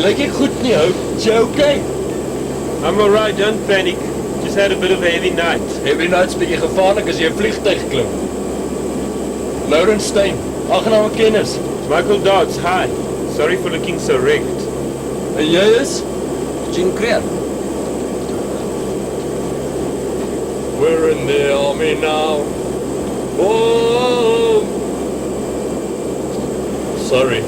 lyk ek goed nie, ou. Is jy okay? I'm alright, don't panic. Just had a bit of a heavy night. Heavy night's bietjie gevaarlik as jy 'n vliegtuig klim. Lawrence Stein, aangename kennis. Michael Dodds, hi. Sorry for looking so wrecked. En jy is? Jean Creer. We're in the army now. Oh! Sorry.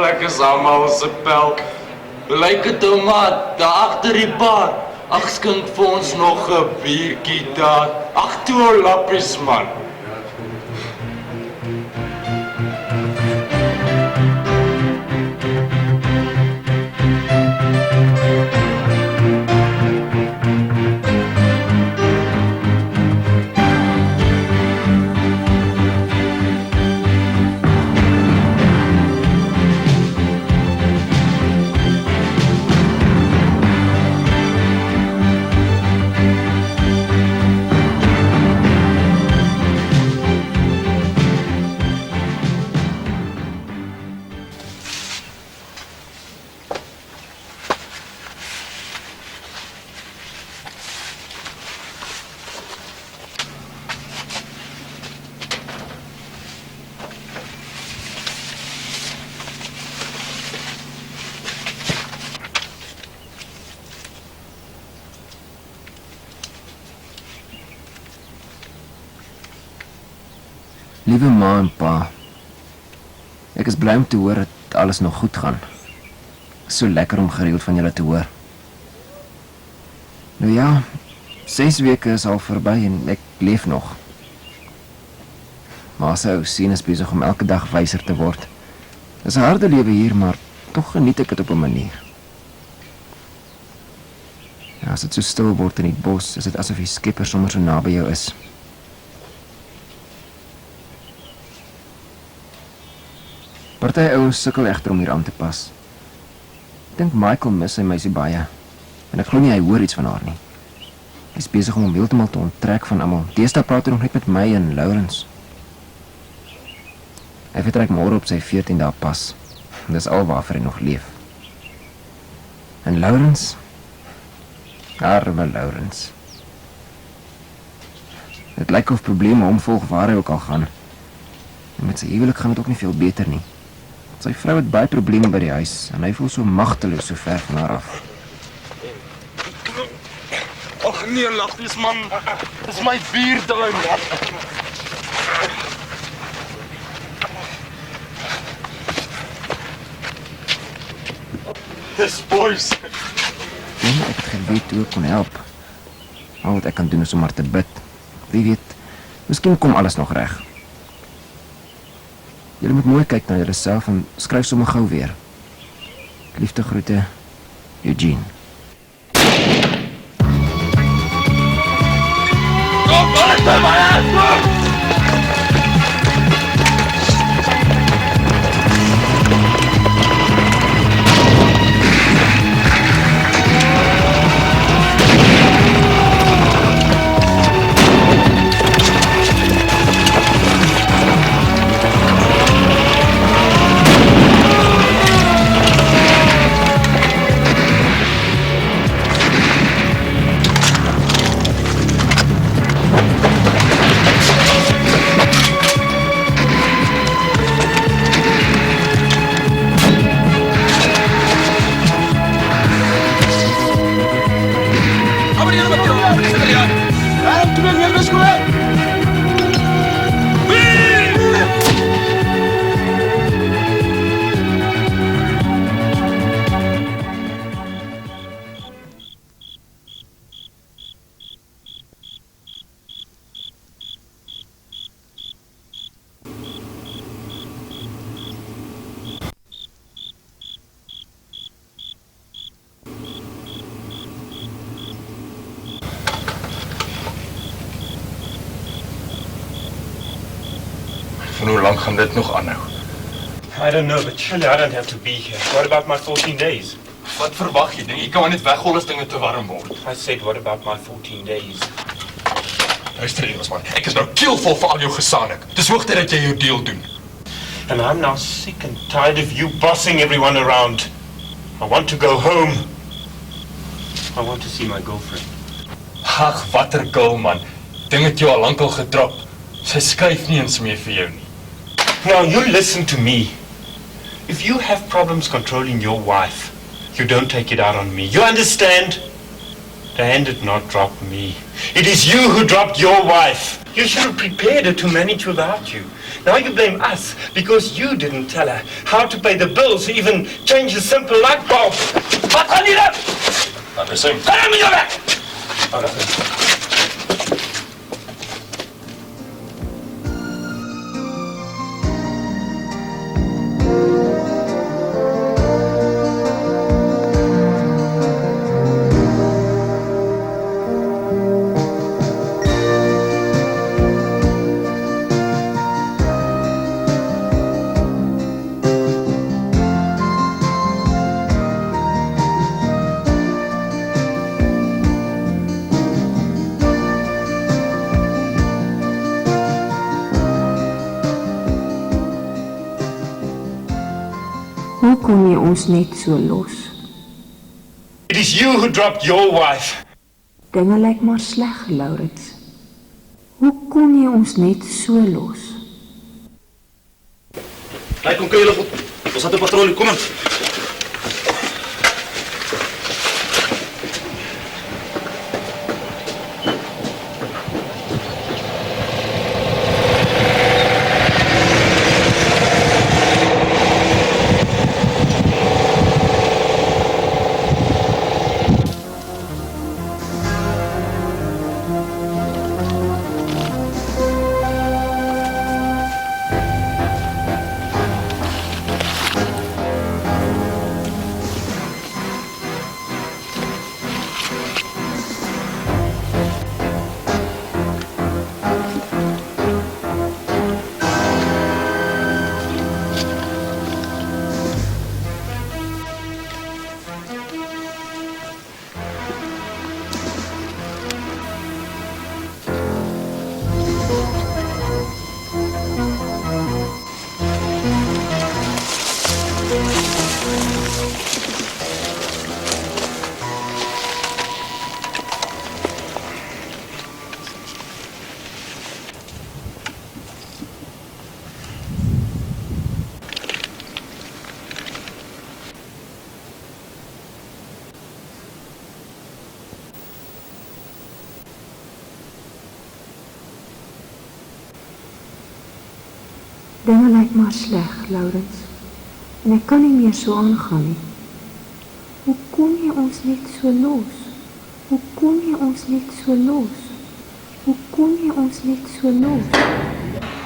Ek is almal se pel. Lyk 'n tomaat daar agter die bar. Ag skink vir ons nog 'n biertjie daar. Ag toe lappies man. Liewe ma en pa, ek is bly om te hoor dat alles nog goed gaan. So lekker om gereeld van julle te hoor. Nou ja, 6 weke is al verby en ek leef nog. Ma se ou seun is besig om elke dag wyser te word. Dis 'n harde lewe hier, maar tog geniet ek dit op 'n manier. Ja, as dit so stil word in die bos, is dit asof die Skepper sommer so naby jou is. Party ouens sukkel egter om hier aan te pas. Ek dink Michael mis sy meisie baie, en ek glo nie hy hoor iets van haar nie. Hy is besig om hom heeltemal te onttrek van almal. Deesdae praat hy nog net met my en Lawrence. Hy vertrek môre op sy 14 dae pas. Dis alwaarvoor hy nog leef. En Lawrence? Arme Lawrence. Het lyk of probleme hom volg waar hy ook al gaan. En met sy huwelik gaan dit ook nie veel beter nie. Sy vrou het baie probleme by die huis en hy voel so magteloos so ver van haar af. Ag nee, lagties man. Dis my bierduim. Dis boys. En ek het geweet hoe ek kon help. Al wat ek kan doen is om maar te bid. Wie weet, miskien kom alles nog reg. Julle moet mooi kyk na julleself en skryf sommer gou weer. Liefde groete, Eugene. Kom, alles by my ass! Van hoe lang gaan dit nog aanhou? I don't know, but surely I don't have to be here. What about my 14 days? Wat verwag jy? Dink jy kan maar net weghol as dinge te warm word? I said, what about my 14 days? Luister Engelsman, ek is nou keelvol vir al jou gesaanik. Dis hoogtyd dat jy jou deel doen. And I'm now sick and tired of you bossing everyone around. I want to go home. I want to see my girlfriend. Ag, watter girl man. Ding het jou al lankal getrap. Sy skryf nie eens meer vir jou nie. Now you listen to me. If you have problems controlling your wife, you don't take it out on me. You understand? Dan did not drop me. It is you who dropped your wife. You should have prepared her to manage without you. Now you blame us because you didn't tell her how to pay the bills or even change a simple light bulb. Wat gaan jy doen? Dat is hom. Ga met jou weg! Hoe kon jy ons net so los? It is you who dropped your wife. Dinge lyk maar sleg, Laurens. Hoe kon jy ons net so los? Hey, kom kyk julle goed. Ons het 'n patrollie, kom aan. Dinge lyk maar sleg, Laurens. En ek kan nie meer so aangaan nie. Hoe kon jy ons net so los? Hoe kon jy ons net so los? Hoe kon jy ons net so los?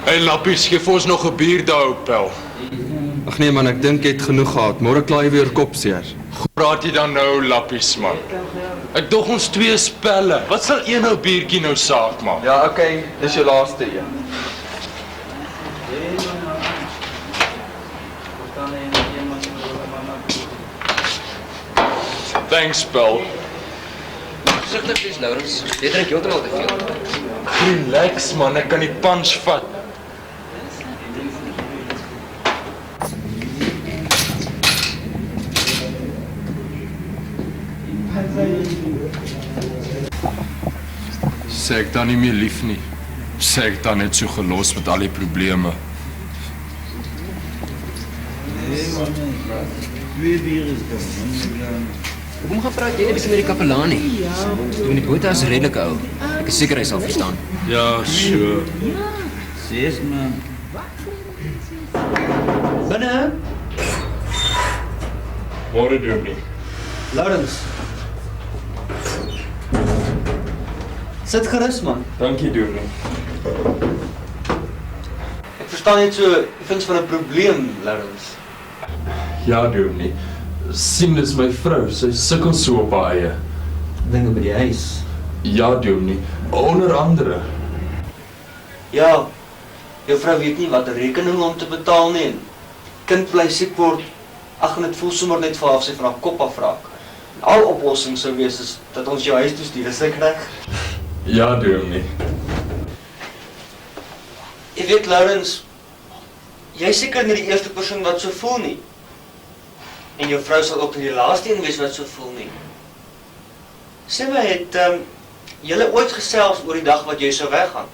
Hey lappies, geef ons nog 'n bier daar op, Pel. Ag nee man, ek dink jy het genoeg gehad. Môre klaar jy weer kopseer. Praat jy dan nou, lappies man? Ek dog ons 2 spelle. Wat sal een ou biertjie nou saak maak? Ja, okay, dis jou laaste een. Thanks, Pel. Sigtig wees, Laurens. Jy drink heeltemal te veel. Relax man, ek kan die punch vat. Sê ek dan nie meer lief nie. Sê ek dan net so gelos met al die probleme. Hoekom gaan praat jy nie bietjie met die kapelaan nie? Doen die boot as redelik ou. Ek is seker hy sal verstaan. Ja, sure. Ses man. Binne, Môre doen nie. Laurens. Sit gerus man. Dankie doen nie. Ek verstaan net so, jy vind van 'n probleem, Laurens. Ja, doen nie. Sien, dis my vrou, sy sukkel so op haar eie. Dinge by die huis. Ja, doen nie. Onder andere. Ja, jou vrou weet nie wat rekening om te betaal nie. En kind bly siek word. Ag, en dit voel sommer net vir haar of sy van haar kop afraak. Al oplossing sou wees is dat ons jou huis toe stuur, is ek reg? Ja, doen nie. Jy weet, Laurens, jy is seker nie die eerste persoon wat so voel nie. En jou vrou sal ook nie die laaste een wees wat so voel nie. Sê my, het julle ooit gesels oor die dag wat jy sou weggaan?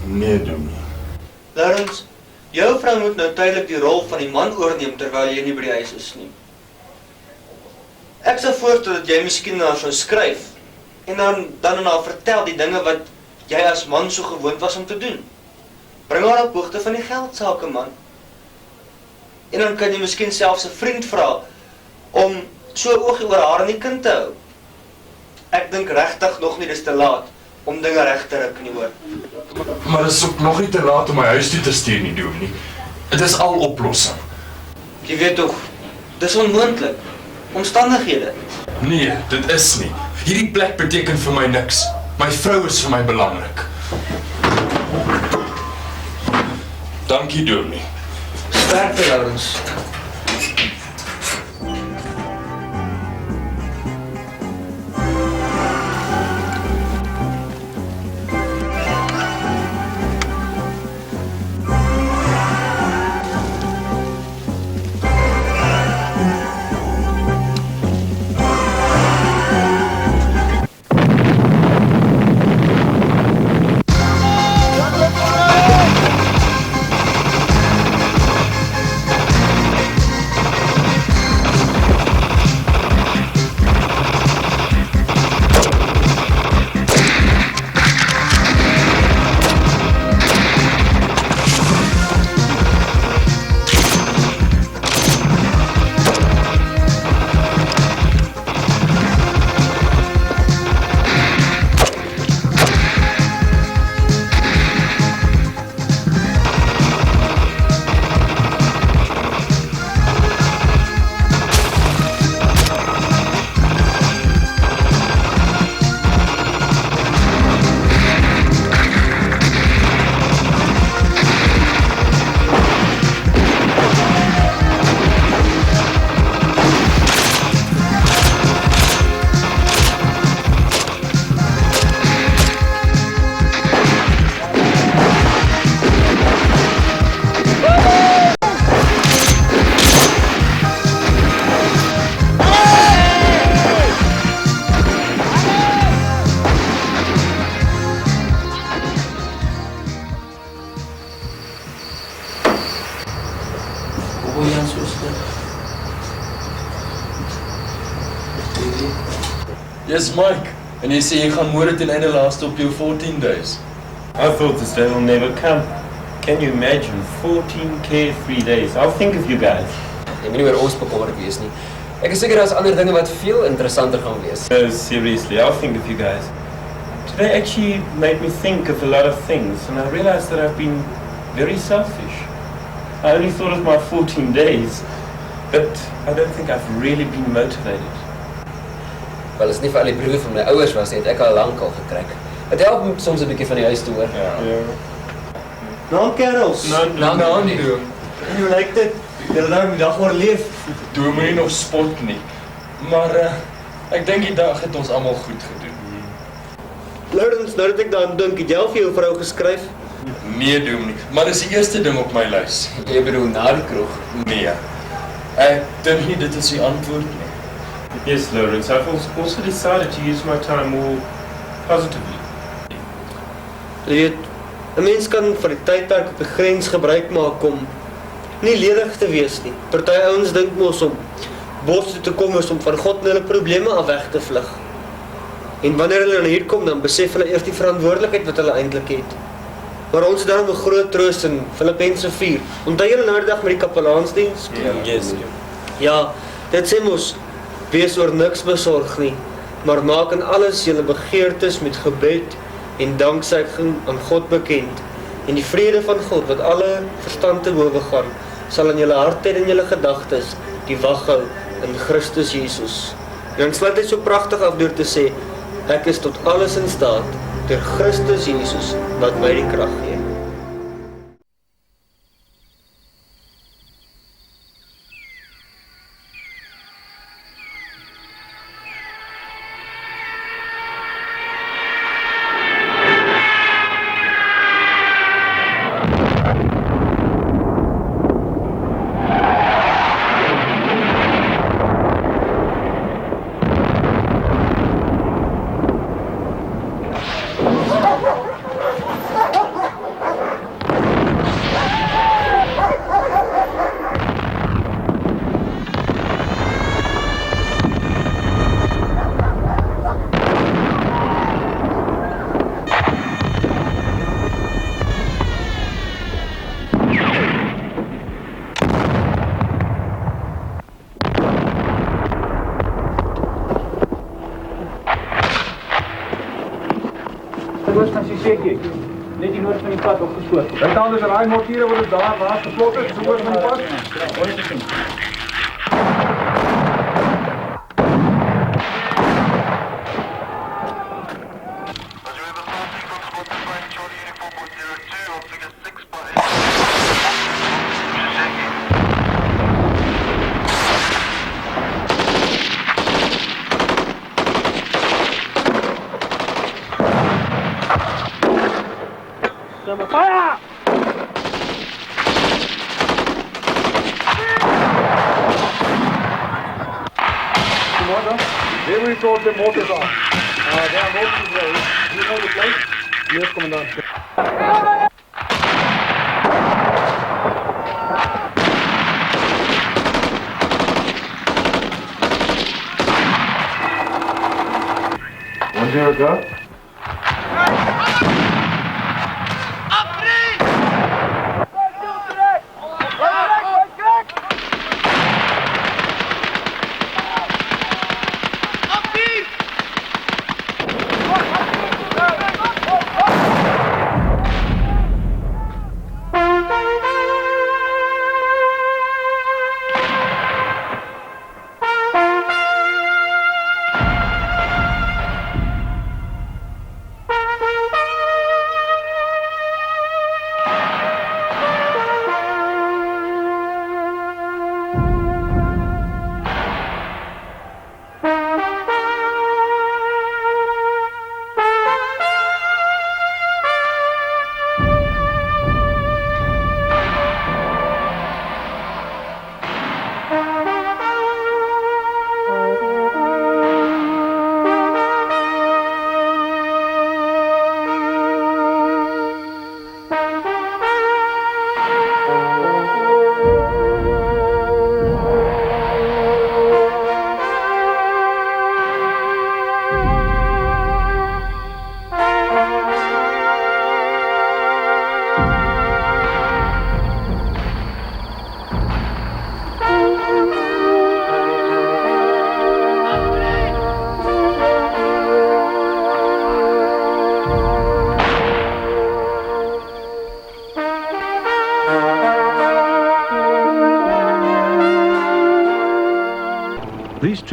Nee, doen nie. Laurens, jou vrou moet nou tydelik die rol van die man oorneem terwyl jy nie by die huis is nie. Ek sou voorstel dat jy miskien na haar sou skryf en dan aan haar vertel die dinge wat jy as man so gewoond was om te doen. Bring haar op hoogte van die geldsake, man. En dan kan jy miskien selfs 'n vriend vra om so 'n oogie oor haar en die kind te hou. Ek dink regtig nog nie dis te laat om dinge reg te ruk nie, hoor. Maar dit is ook nog nie te laat om my huis toe te stuur nie, doen nie. Dit is al oplossing. Jy weet tog, dis onmoontlik. Omstandighede. Nee, dit is nie. Hierdie plek beteken vir my niks. My vrou is vir my belangrik. Dankie, doen nie. Sterkte, Laurens. Yes, Mike. En jy sê jy gaan môre ten einde laaste op jou 14 days. I thought this day will never come. Can you imagine 14 carefree days? I'll think of you guys. Jy moet nie oor ons bekommerd wees nie. Ek is seker daar's ander dinge wat veel interessanter gaan wees. No, seriously, I'll think of you guys. Today actually made me think of a lot of things, and I realized that I've been very selfish. I only thought of my 14 days, but I don't think I've really been motivated. Wel, is nie vir al die briewe van my ouers was nie, het ek al lank al gekryk. Het help om soms 'n bietjie van die huis te hoor. Nou, kerels. Nou nie. Hoe lyk dit? Julle nou die dag oorleef. Dominee nog spot nie. Maar ek dink die dag het ons almal goed gedoen. Laurens, nou dat ek daaraan dink, het jy al vir jou vrou geskryf? Nee, Dominee, maar dis die eerste ding op my lys. Jy bedoel na die kroeg? Nee. Ek dink nie dit is die antwoord nie. Yes, Lawrence, I've also decided to use my time more positively. Jy weet, 'n mens kan van die tydperk op die grens gebruik maak om nie ledig te wees nie. Party ouens dink mos om bos toe te kom is om van God en hulle probleme af weg te vlug. En wanneer hulle hier kom, dan besef hulle eers die verantwoordelikheid wat hulle eintlik het. Maar ons het daarom 'n groot troos in Filippense 4. Onthou julle nou die dag met die kapelaansdiens? Yes. Ja, dit sê mos, wees oor niks besorg nie, maar maak in alles julle begeertes met gebed en danksegging aan God bekend. En die vrede van God, wat alle verstand te bowe gaan, sal in julle harte en in julle gedagtes die wag hou in Christus Jesus. En dan sluit hy so pragtig af deur te sê, ek is tot alles in staat deur Christus Jesus wat my die krag gee. Net die noord van die pad opgestoot. Dit dan is raai mortiere wat daar waar geplot is, so oor van die pad. Fire! Where we thought the motors are. There are motors there. You know the place? Yes, Commandant. One zero go.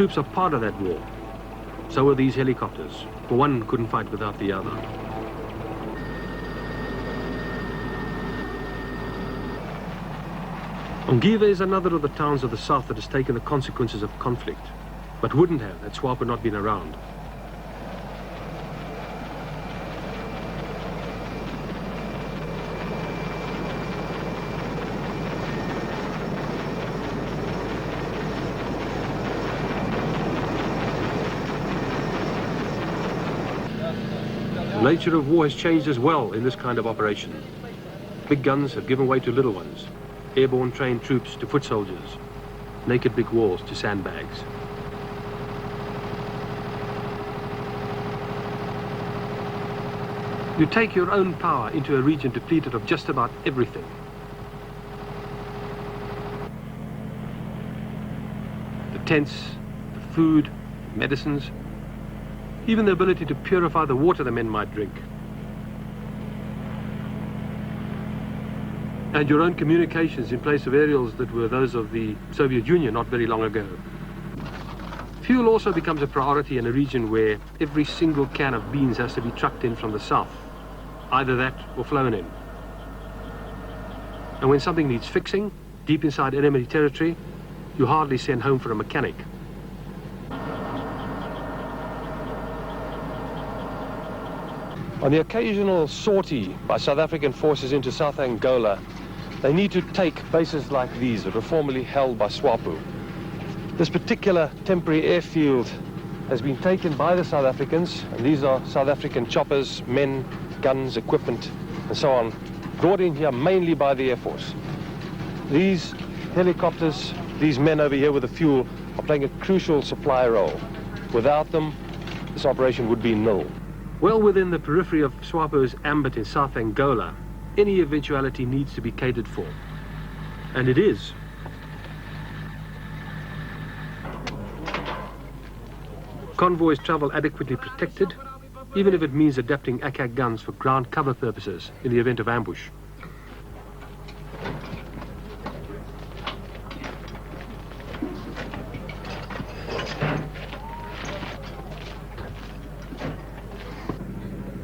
troops are part of that war. So are these helicopters, for one couldn't fight without the other. Ongiwe is another of the towns of the south that has taken the consequences of conflict, but wouldn't have had SWAPO not been around. The nature of war has changed as well in this kind of operation. Big guns have given way to little ones. Airborne trained troops to foot soldiers, naked big walls to sandbags. You take your own power into a region depleted of just about everything. The tents, the food, medicines, even the ability to purify the water the men might drink. And your own communications in place of aerials that were those of the Soviet Union not very long ago. Fuel also becomes a priority in a region where every single can of beans has to be trucked in from the south, either that or flown in. And when something needs fixing, deep inside enemy territory, you hardly send home for a mechanic. On the occasional sortie by South African forces into South Angola, they need to take bases like these that were formerly held by SWAPO. This particular temporary airfield has been taken by the South Africans, and these are South African choppers, men, guns, equipment, and so on, brought in here mainly by the Air Force. These helicopters, these men over here with the fuel, are playing a crucial supply role. Without them, this operation would be nil. Well within the periphery of SWAPO's ambit in South Angola, any eventuality needs to be catered for. And it is. Convoys travel adequately protected, even if it means adapting AK guns for ground cover purposes in the event of ambush.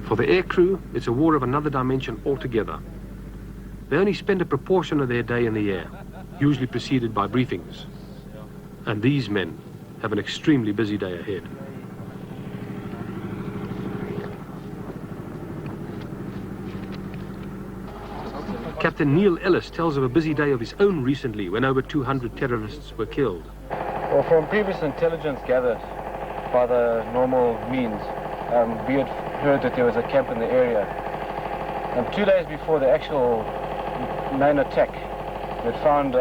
For the air crew, it's a war of another dimension altogether. They only spend a proportion of their day in the air, usually preceded by briefings. And these men have an extremely busy day ahead. Captain Neil Ellis tells of a busy day of his own recently when over 200 terrorists were killed. Well, from previous intelligence gathered by the normal means, we had heard that there was a camp in the area. And 2 days before the actual main attack, we had found,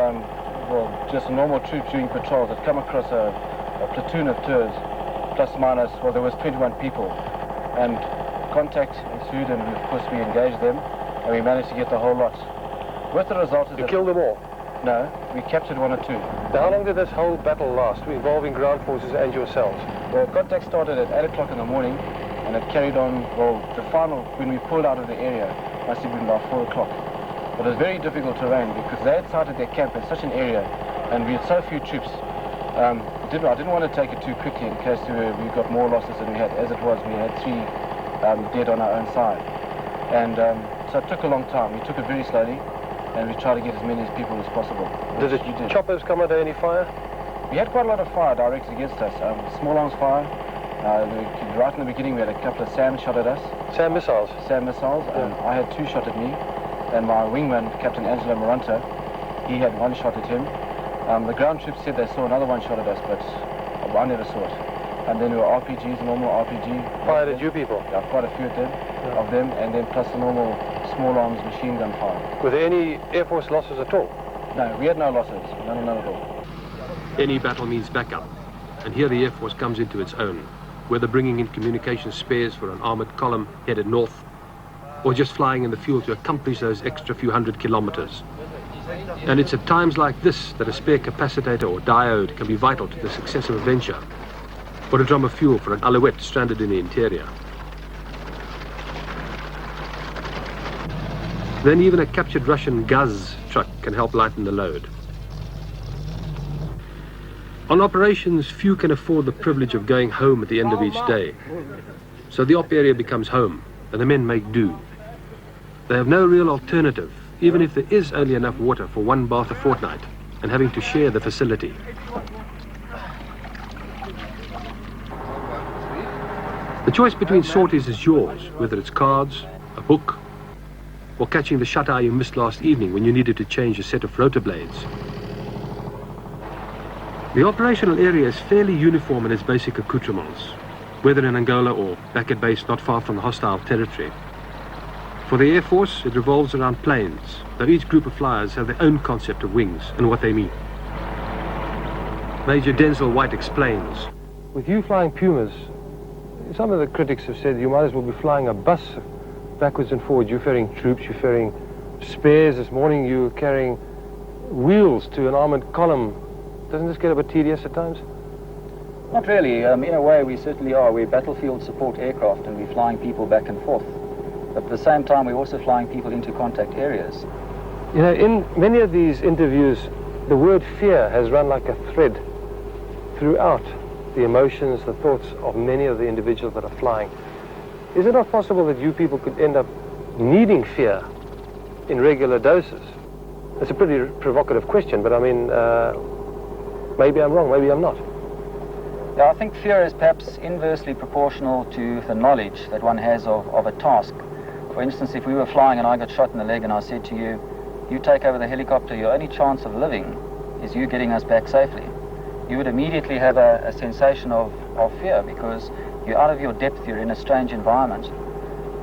just normal troops doing patrols had come across a platoon of tours, plus minus, well, there was 21 people. And contact ensued, and of course we engaged them, and we managed to get the whole lot. With the result is You killed them all? No, we captured 1 or 2. Now, how long did this whole battle last, involving ground forces and yourselves? Well, contact started at 8 o'clock in the morning, and it carried on, well, the final, when we pulled out of the area, must have been about 4 o'clock. But it was very difficult terrain because they had sighted their camp in such an area, and we had so few troops. I didn't want to take it too quickly in case we got more losses than we had. As it was, we had 3 dead on our own side. And so it took a long time. We took it very slowly, and we tried to get as many people as possible. Did the choppers come under any fire? We had quite a lot of fire directed against us. Small arms fire. Right in the beginning, we had a couple of SAMs shot at us. SAM missiles? SAM missiles. I had 2 shot at me, and my wingman, Captain Angelo Moranta, he had 1 shot at him. The ground troops said they saw another 1 shot at us, but I never saw it. And then there were RPGs, normal RPG. Fired at you people? Yeah, quite a few of them, and then plus the normal small arms machine gun fire. Were there any Air Force losses at all? No, we had no losses, none at all. Any battle means backup, and here the Air Force comes into its own, whether bringing in communication spares for an armoured column headed north, or just flying in the fuel to accomplish those extra few hundred kilometres. And it's at times like this that a spare capacitator or diode can be vital to the success of a venture, or a drum of fuel for an alouette stranded in the interior. Then even a captured Russian Gaz truck can help lighten the load. On operations, few can afford the privilege of going home at the end of each day. So the op area becomes home, and the men make do. They have no real alternative, even if there is only enough water for one bath a fortnight, and having to share the facility. The choice between sorties is yours, whether it's cards, a book, or catching the shut-eye you missed last evening when you needed to change a set of rotor blades. The operational area is fairly uniform in its basic accoutrements, whether in Angola or back at base not far from the hostile territory. For the Air Force, it revolves around planes, though each group of flyers have their own concept of wings and what they mean. Major Denzel White explains. With you flying Pumas, some of the critics have said you might as well be flying a bus backwards and forwards. You're ferrying troops, you're ferrying spares. This morning you were carrying wheels to an armored column. Doesn't this get a bit tedious at times? Not really. In a way, we certainly are. We're battlefield support aircraft and we're flying people back and forth. But at the same time, we're also flying people into contact areas. You know, in many of these interviews, the word fear has run like a thread throughout the emotions, the thoughts of many of the individuals that are flying. Is it not possible that you people could end up needing fear in regular doses? It's a pretty provocative question, but I mean, maybe I'm wrong, maybe I'm not. Yeah, I think fear is perhaps inversely proportional to the knowledge that one has of a task. For instance, if we were flying and I got shot in the leg and I said to you, you take over the helicopter, your only chance of living is you getting us back safely. You would immediately have a sensation of fear because you're out of your depth, you're in a strange environment.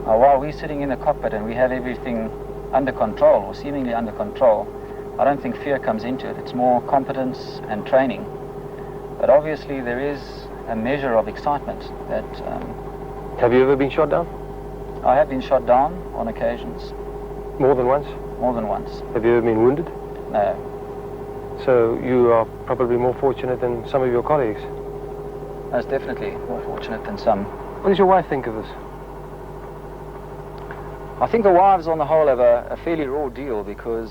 Now, while we're sitting in the cockpit and we have everything under control, or seemingly under control, I don't think fear comes into it. It's more competence and training. But obviously there is a measure of excitement that... Have you ever been shot down? I have been shot down on occasions. More than once? More than once. Have you ever been wounded? No. So you are probably more fortunate than some of your colleagues? Most definitely more fortunate than some. What does your wife think of this? I think the wives on the whole have a fairly raw deal because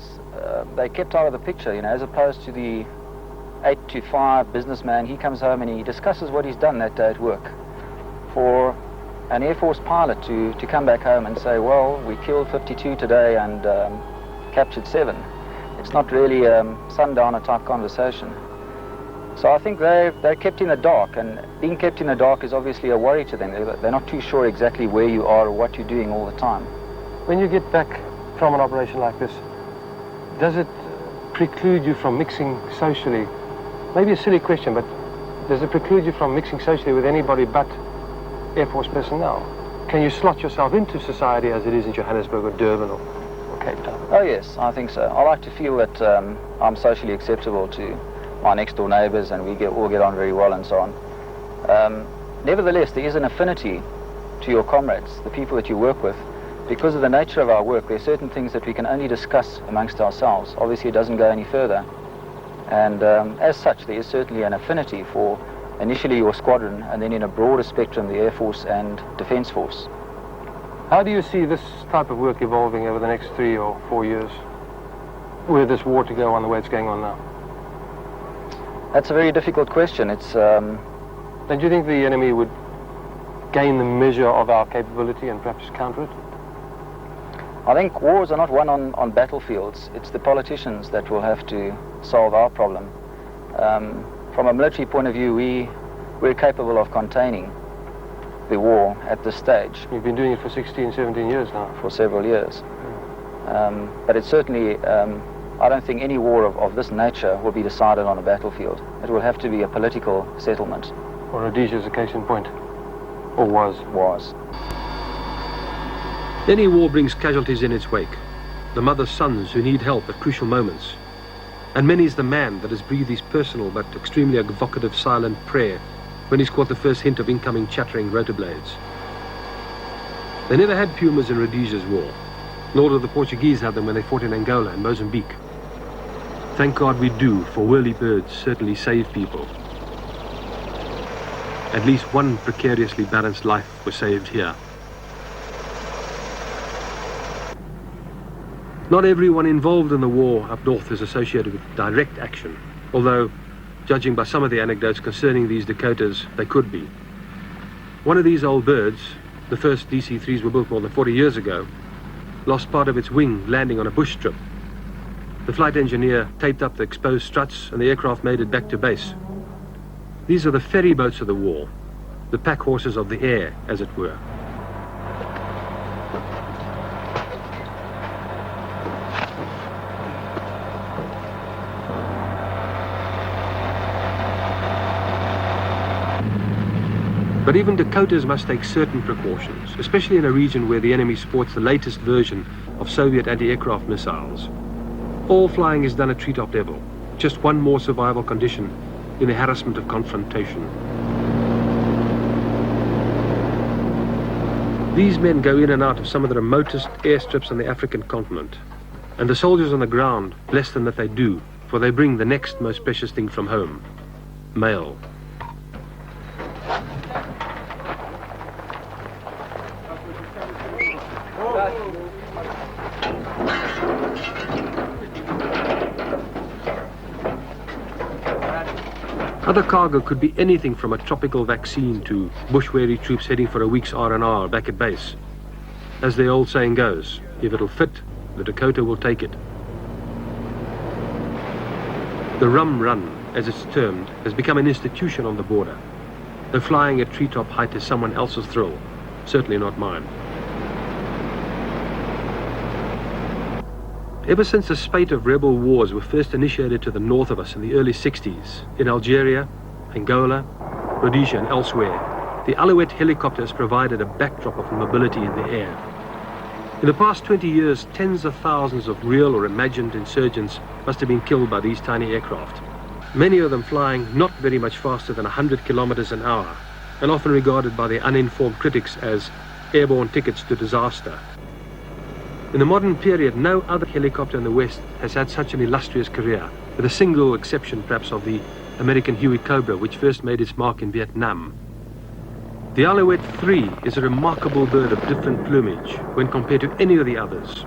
they kept out of the picture, you know, as opposed to the 8 to 5 businessman. He comes home and he discusses what he's done that day at work. For an Air Force pilot to come back home and say, well, we killed 52 today and captured 7. It's not really sundowner type conversation. So I think they're kept in the dark, and being kept in the dark is obviously a worry to them. They're not too sure exactly where you are or what you're doing all the time. When you get back from an operation like this, does it preclude you from mixing socially? Maybe a silly question, but does it preclude you from mixing socially with anybody but Air Force personnel? Can you slot yourself into society as it is in Johannesburg or Durban or Cape Town? Oh yes, I think so. I like to feel that I'm socially acceptable to my next door neighbours and we all get on very well and so on. Nevertheless, there is an affinity to your comrades, the people that you work with. Because of the nature of our work, there are certain things that we can only discuss amongst ourselves. Obviously it doesn't go any further. And as such, there is certainly an affinity for initially your squadron and then in a broader spectrum the Air Force and Defence Force. How do you see this type of work evolving over the next 3 or 4 years? Were this war to go on the way it's going on now? That's a very difficult question. It's. Don't you think the enemy would gain the measure of our capability and perhaps counter it? I think wars are not won on battlefields. It's the politicians that will have to solve our problem. From a military point of view, we're capable of containing the war at this stage. You've been doing it for 16, 17 years now. For several years. But it's certainly, I don't think any war of this nature will be decided on a battlefield. It will have to be a political settlement. Or Rhodesia is a case in point. Or was. Was. Any war brings casualties in its wake. The mother's sons who need help at crucial moments. And many's the man that has breathed his personal but extremely evocative silent prayer when he's caught the first hint of incoming chattering rotor blades. They never had Pumas in Rhodesia's war, nor did the Portuguese have them when they fought in Angola and Mozambique. Thank God we do, for whirlybirds certainly save people. At least one precariously balanced life was saved here. Not everyone involved in the war up north is associated with direct action, although judging by some of the anecdotes concerning these Dakotas, they could be. One of these old birds, the first DC-3s were built more than 40 years ago, lost part of its wing landing on a bush strip. The flight engineer taped up the exposed struts and the aircraft made it back to base. These are the ferry boats of the war, the pack horses of the air, as it were. But even Dakotas must take certain precautions, especially in a region where the enemy sports the latest version of Soviet anti-aircraft missiles. All flying is done at treetop level, just one more survival condition in the harassment of confrontation. These men go in and out of some of the remotest airstrips on the African continent, and the soldiers on the ground bless them that they do, for they bring the next most precious thing from home, mail. Other cargo could be anything from a tropical vaccine to bush-weary troops heading for a week's R&R back at base. As the old saying goes, if it'll fit, the Dakota will take it. The rum run, as it's termed, has become an institution on the border. Though flying at treetop height is someone else's thrill, certainly not mine. Ever since a spate of rebel wars were first initiated to the north of us in the early 60s, in Algeria, Angola, Rhodesia and elsewhere, the Alouette helicopter has provided a backdrop of mobility in the air. In the past 20 years, tens of thousands of real or imagined insurgents must have been killed by these tiny aircraft. Many of them flying not very much faster than 100 kilometers an hour, and often regarded by their uninformed critics as airborne tickets to disaster. In the modern period, no other helicopter in the West has had such an illustrious career, with a single exception perhaps of the American Huey Cobra, which first made its mark in Vietnam. The Alouette 3 is a remarkable bird of different plumage when compared to any of the others.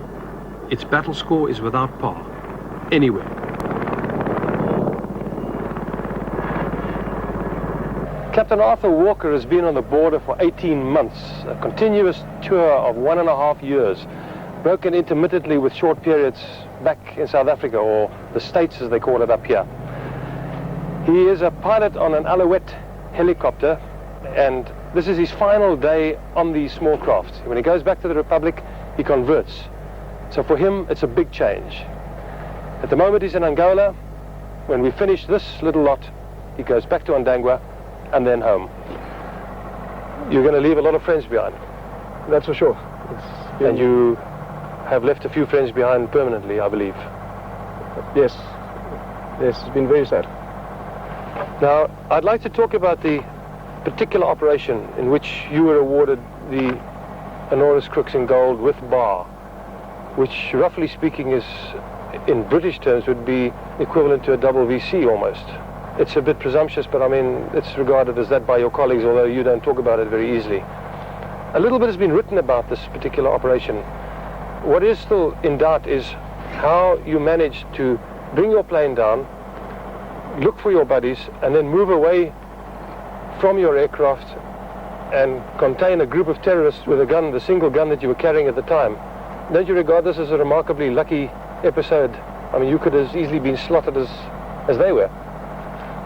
Its battle score is without par, anywhere. Captain Arthur Walker has been on the border for 18 months, a continuous tour of 1.5 years, broken intermittently with short periods back in South Africa, or the States as they call it up here. He is a pilot on an Alouette helicopter, and this is his final day on the small craft. When he goes back to the Republic, he converts. So for him, it's a big change. At the moment, he's in Angola. When we finish this little lot, he goes back to Andangwa and then home. You're going to leave a lot of friends behind. That's for sure. And you have left a few friends behind permanently, I believe. Yes. Yes, it's been very sad. Now, I'd like to talk about the particular operation in which you were awarded the Honoris Crux in gold with bar, which, roughly speaking, is, in British terms, would be equivalent to a double VC almost. It's a bit presumptuous, but I mean, it's regarded as that by your colleagues, although you don't talk about it very easily. A little bit has been written about this particular operation. What is still in doubt is how you managed to bring your plane down, look for your buddies, and then move away from your aircraft and contain a group of terrorists with a gun, the single gun that you were carrying at the time. Don't you regard this as a remarkably lucky episode? I mean, you could have easily been slotted as they were.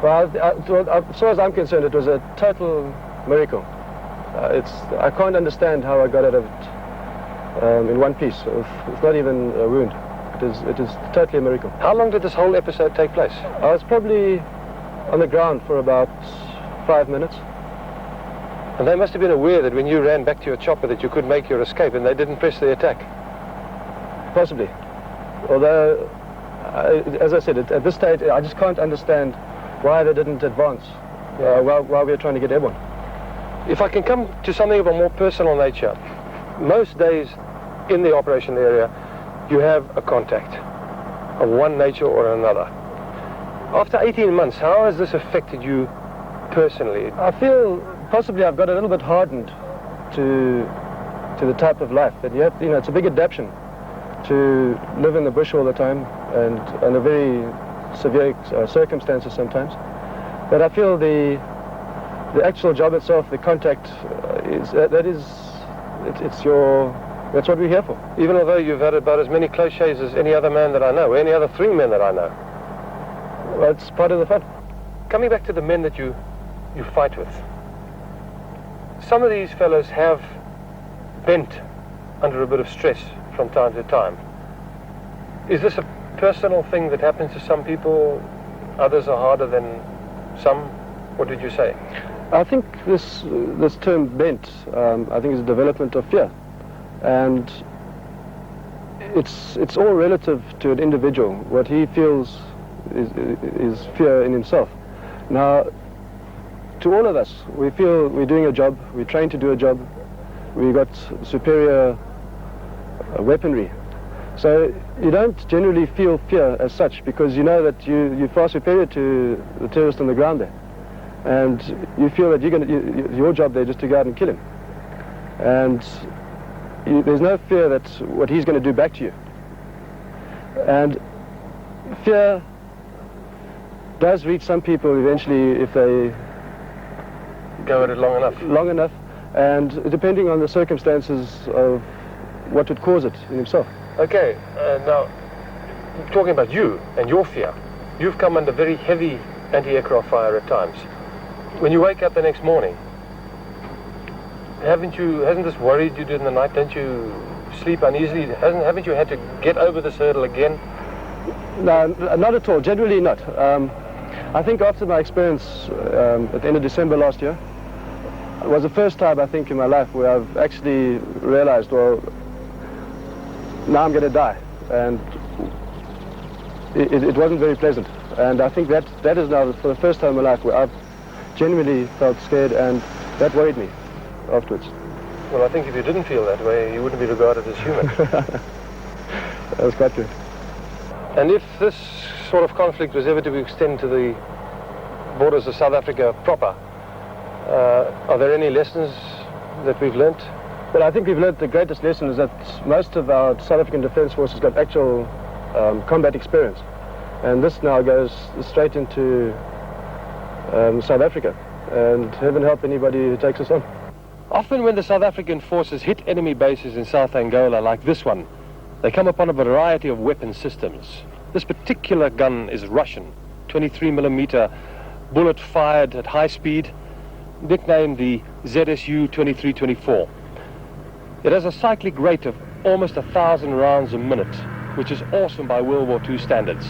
Well, as far as I'm concerned, it was a total miracle. I can't understand how I got out of it in one piece. It's not even a wound. It is totally a miracle. How long did this whole episode take place? I was probably on the ground for about 5 minutes. And they must have been aware that when you ran back to your chopper that you could make your escape, and they didn't press the attack. Possibly. Although, as I said, at this stage, I just can't understand why they didn't advance while we were trying to get airborne. If I can come to something of a more personal nature, most days in the operation area, you have a contact of one nature or another. After 18 months, how has this affected you personally? I feel possibly I've got a little bit hardened to the type of life that you have. It's a big adaptation to live in the bush all the time and under very severe circumstances sometimes. But I feel the actual job itself, the contact, that's what we're here for. Even although you've had about as many close shaves as any other man that I know, any other 3 men that I know. Well, it's part of the fun. Coming back to the men that you fight with, some of these fellows have bent under a bit of stress from time to time. Is this a personal thing that happens to some people? Others are harder than some? What did you say? I think this term bent, I think is a development of fear. And it's all relative to an individual. What he feels is fear in himself. Now, to all of us, we feel we're doing a job, we're trained to do a job, we got superior weaponry. So you don't generally feel fear as such, because you know that you're far superior to the terrorist on the ground there. And you feel that your job there is just to go out and kill him. And there's no fear that what he's going to do back to you. And fear does reach some people eventually if they go at it long enough. Long enough, and depending on the circumstances of what would cause it in himself. Okay, now, talking about you and your fear, you've come under very heavy anti-aircraft fire at times. When you wake up the next morning, hasn't this worried you during the night? Don't you sleep uneasily? Haven't you had to get over this hurdle again? No, not at all. Generally not. I think after my experience at the end of December last year, it was the first time, I think, in my life where I've actually realized, well, now I'm going to die. And it wasn't very pleasant. And I think that is now for the first time in my life where I've genuinely felt scared, and that worried me afterwards. Well, I think if you didn't feel that way, you wouldn't be regarded as human. That's quite true. And if this sort of conflict was ever to extend to the borders of South Africa proper, are there any lessons that we've learnt? Well, I think we've learnt the greatest lesson is that most of our South African Defence Forces got actual combat experience. And this now goes straight into South Africa. And heaven help anybody who takes us on. Often when the South African forces hit enemy bases in South Angola like this one, they come upon a variety of weapon systems. This particular gun is Russian, 23mm bullet fired at high speed, nicknamed the ZSU 2324. It has a cyclic rate of almost 1,000 rounds a minute, which is awesome by World War II standards.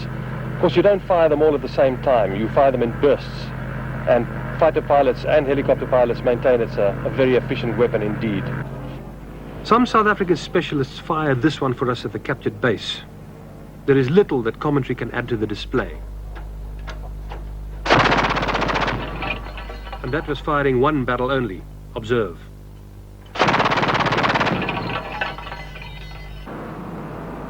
Of course, you don't fire them all at the same time. You fire them in bursts, and fighter pilots and helicopter pilots maintain it's a very efficient weapon indeed. Some South African specialists fired this one for us at the captured base. There is little that commentary can add to the display. And that was firing one barrel only. Observe.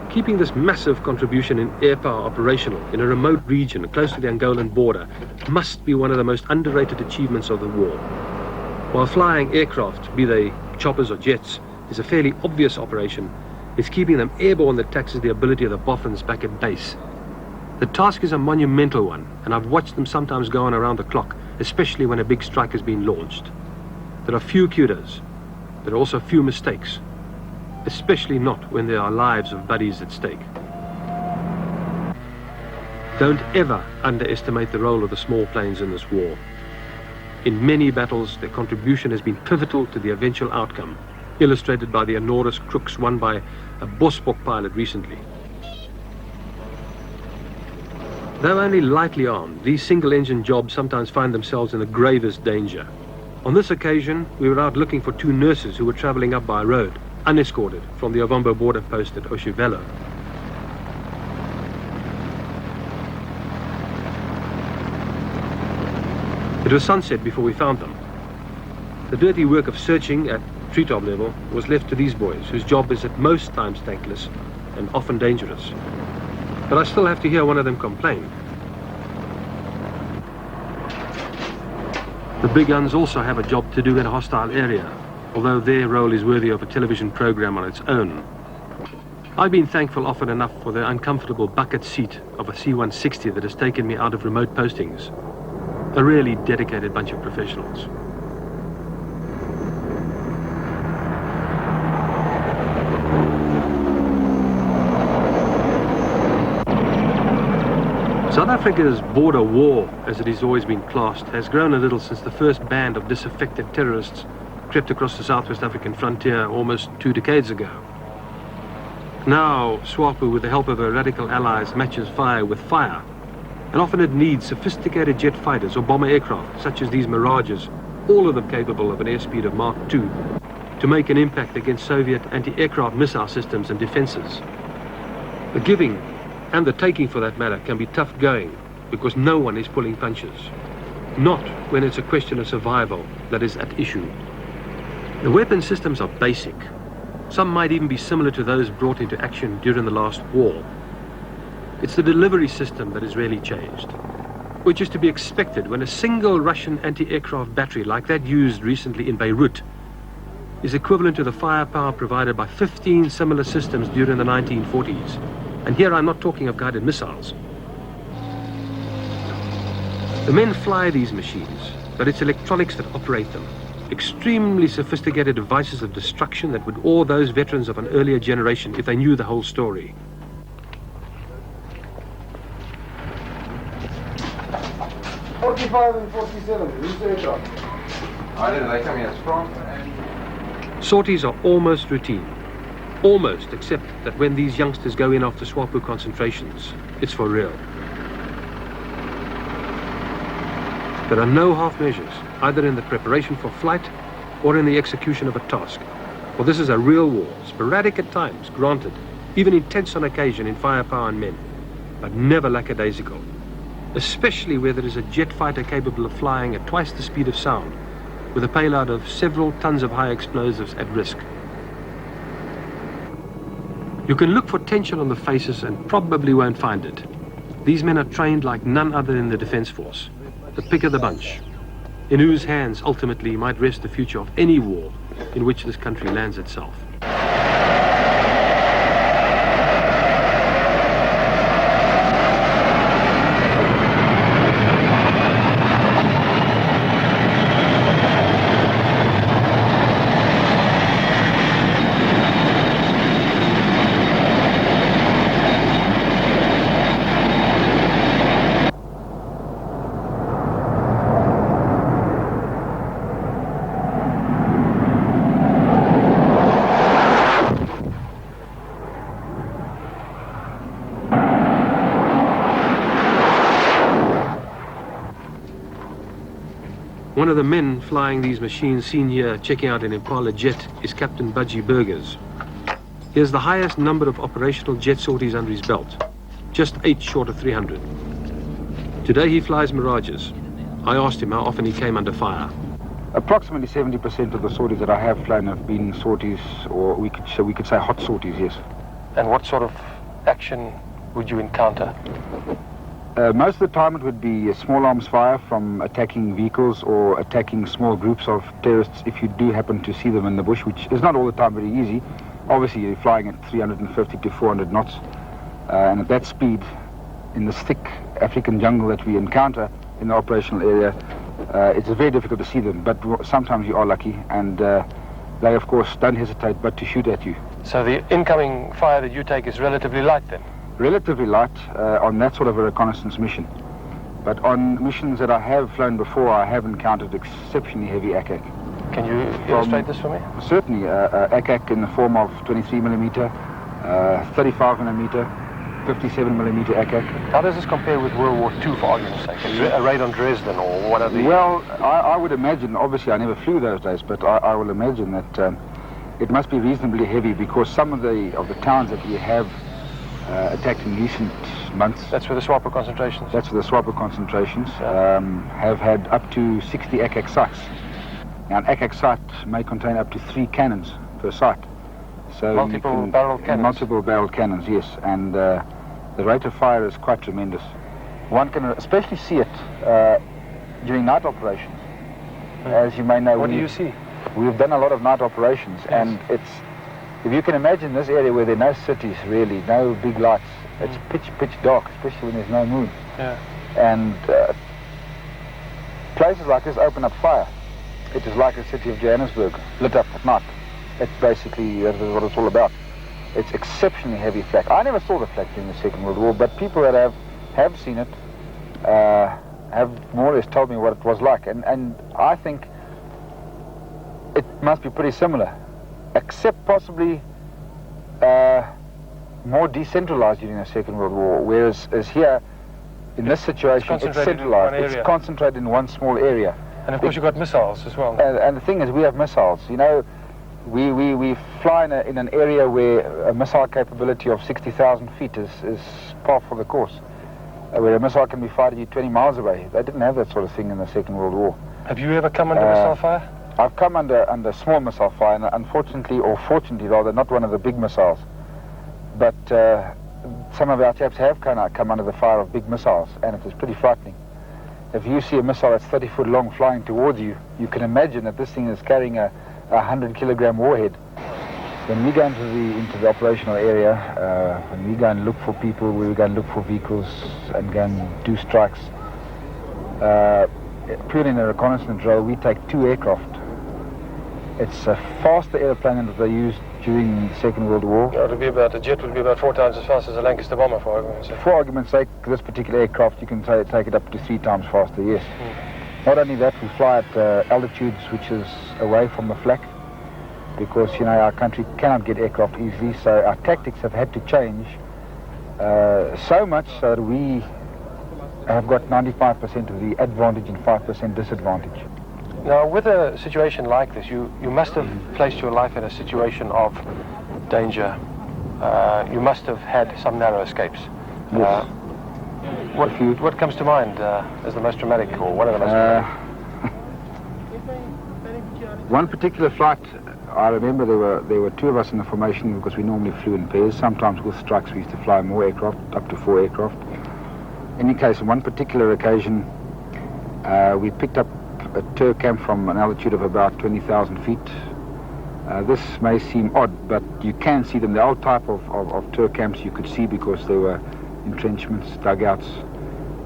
Keeping this massive contribution in air power operational in a remote region close to the Angolan border must be one of the most underrated achievements of the war. While flying aircraft, be they choppers or jets, is a fairly obvious operation, it's keeping them airborne that taxes the ability of the boffins back at base. The task is a monumental one, and I've watched them sometimes go on around the clock, especially when a big strike has been launched. There are few kudos. There are also few mistakes, especially not when there are lives of buddies at stake. Don't ever underestimate the role of the small planes in this war. In many battles, their contribution has been pivotal to the eventual outcome, illustrated by the enormous crooks won by a Bosbok pilot recently. Though only lightly armed, these single-engine jobs sometimes find themselves in the gravest danger. On this occasion, we were out looking for two nurses who were traveling up by road, unescorted from the Ovambo border post at Oshivelo. It was sunset before we found them. The dirty work of searching at treetop level was left to these boys, whose job is at most times thankless and often dangerous. But I still have to hear one of them complain. The big guns also have a job to do in a hostile area, although their role is worthy of a television program on its own. I've been thankful often enough for the uncomfortable bucket seat of a C-160 that has taken me out of remote postings. A really dedicated bunch of professionals. South Africa's border war, as it has always been classed, has grown a little since the first band of disaffected terrorists crept across the Southwest African frontier almost 2 decades ago. Now, SWAPO, with the help of her radical allies, matches fire with fire, and often it needs sophisticated jet fighters or bomber aircraft, such as these Mirages, all of them capable of an airspeed of Mach 2, to make an impact against Soviet anti-aircraft missile systems and defenses. The giving, and the taking for that matter, can be tough going because no one is pulling punches. Not when it's a question of survival that is at issue. The weapon systems are basic. Some might even be similar to those brought into action during the last war. It's the delivery system that has really changed, which is to be expected when a single Russian anti-aircraft battery like that used recently in Beirut is equivalent to the firepower provided by 15 similar systems during the 1940s. And here I'm not talking of guided missiles. The men fly these machines, but it's electronics that operate them. Extremely sophisticated devices of destruction that would awe those veterans of an earlier generation if they knew the whole story. '45 and '47, who's the aircraft? I don't know, they come here as France. Sorties are almost routine. Almost, except that when these youngsters go in after SWAPO concentrations, it's for real. There are no half measures, either in the preparation for flight or in the execution of a task. For this is a real war, sporadic at times, granted, even intense on occasion in firepower and men, but never lackadaisical, especially where there is a jet fighter capable of flying at twice the speed of sound, with a payload of several tons of high explosives at risk. You can look for tension on the faces and probably won't find it. These men are trained like none other in the Defence Force, the pick of the bunch, in whose hands ultimately might rest the future of any war in which this country lands itself. One of the men flying these machines seen here checking out an Impala jet is Captain Budgie Burgers. He has the highest number of operational jet sorties under his belt, just 8 short of 300. Today he flies Mirages. I asked him how often he came under fire. Approximately 70% of the sorties that I have flown have been sorties, or we could say hot sorties, yes. And what sort of action would you encounter? Most of the time it would be a small arms fire from attacking vehicles or attacking small groups of terrorists if you do happen to see them in the bush, which is not all the time very easy. Obviously you're flying at 350 to 400 knots, and at that speed, in the thick African jungle that we encounter in the operational area, it's very difficult to see them, but sometimes you are lucky, and they of course don't hesitate but to shoot at you. So the incoming fire that you take is relatively light then? Relatively light on that sort of a reconnaissance mission. But on missions that I have flown before, I have encountered exceptionally heavy ACAC. Can you illustrate this for me? Certainly, ACAC in the form of 23mm, 35mm, 57mm ACAC. How does this compare with World War II, for argument's sake? A raid on Dresden or one of the... Well, I would imagine, obviously I never flew those days, but I will imagine that it must be reasonably heavy because some of the towns that we have attacked in recent months. That's where the SWAPO concentrations? That's where the SWAPO concentrations have had up to 60 ACAC sites. Now an ACAC site may contain up to 3 cannons per site. So multiple barrel cannons? Multiple barrel cannons, yes. And the rate of fire is quite tremendous. One can especially see it during night operations. As you may know, what do you see? We've done a lot of night operations, yes. And it's, if you can imagine this area where there are no cities really, no big lights, it's pitch dark, especially when there's no moon. Yeah. And places like this open up fire. It is like the city of Johannesburg, lit up at night. That's basically what it's all about. It's exceptionally heavy flak. I never saw the flak during the Second World War, but people that have seen it have more or less told me what it was like. And I think it must be pretty similar, except possibly more decentralized during the Second World War, whereas here, in this situation, it's centralized. It's concentrated in one small area. And of course you've got missiles as well. And the thing is, we have missiles. You know, we fly in an area where a missile capability of 60,000 feet is par for the course, where a missile can be fired at you 20 miles away. They didn't have that sort of thing in the Second World War. Have you ever come under missile fire? I've come under small missile fire, and unfortunately, or fortunately rather, not one of the big missiles. But some of our chaps have come under the fire of big missiles, and it is pretty frightening. If you see a missile that's 30 foot long flying towards you, you can imagine that this thing is carrying a 100-kilogram warhead. When we go into the operational area, when we go and look for people, we go and look for vehicles and go and do strikes, purely in a reconnaissance role, we take 2 aircraft. It's a faster airplane than they used during the Second World War. Yeah, a jet would be about 4 times as fast as a Lancaster bomber, for argument's sake. For argument's sake, this particular aircraft, you can take it up to 3 times faster, yes. Not only that, we fly at altitudes which is away from the flak, because, you know, our country cannot get aircraft easily, so our tactics have had to change so much so that we have got 95% of the advantage and 5% disadvantage. Now, with a situation like this, you must have placed your life in a situation of danger. You must have had some narrow escapes. Yes. What comes to mind as the most dramatic, or one of the most dramatic? One particular flight, I remember there were 2 of us in the formation, because we normally flew in pairs. Sometimes with strikes we used to fly more aircraft, up to 4 aircraft. In any case, on one particular occasion, we picked up a Turk camp from an altitude of about 20,000 feet. This may seem odd, but you can see them. The old type of Turk camps you could see, because they were entrenchments, dugouts.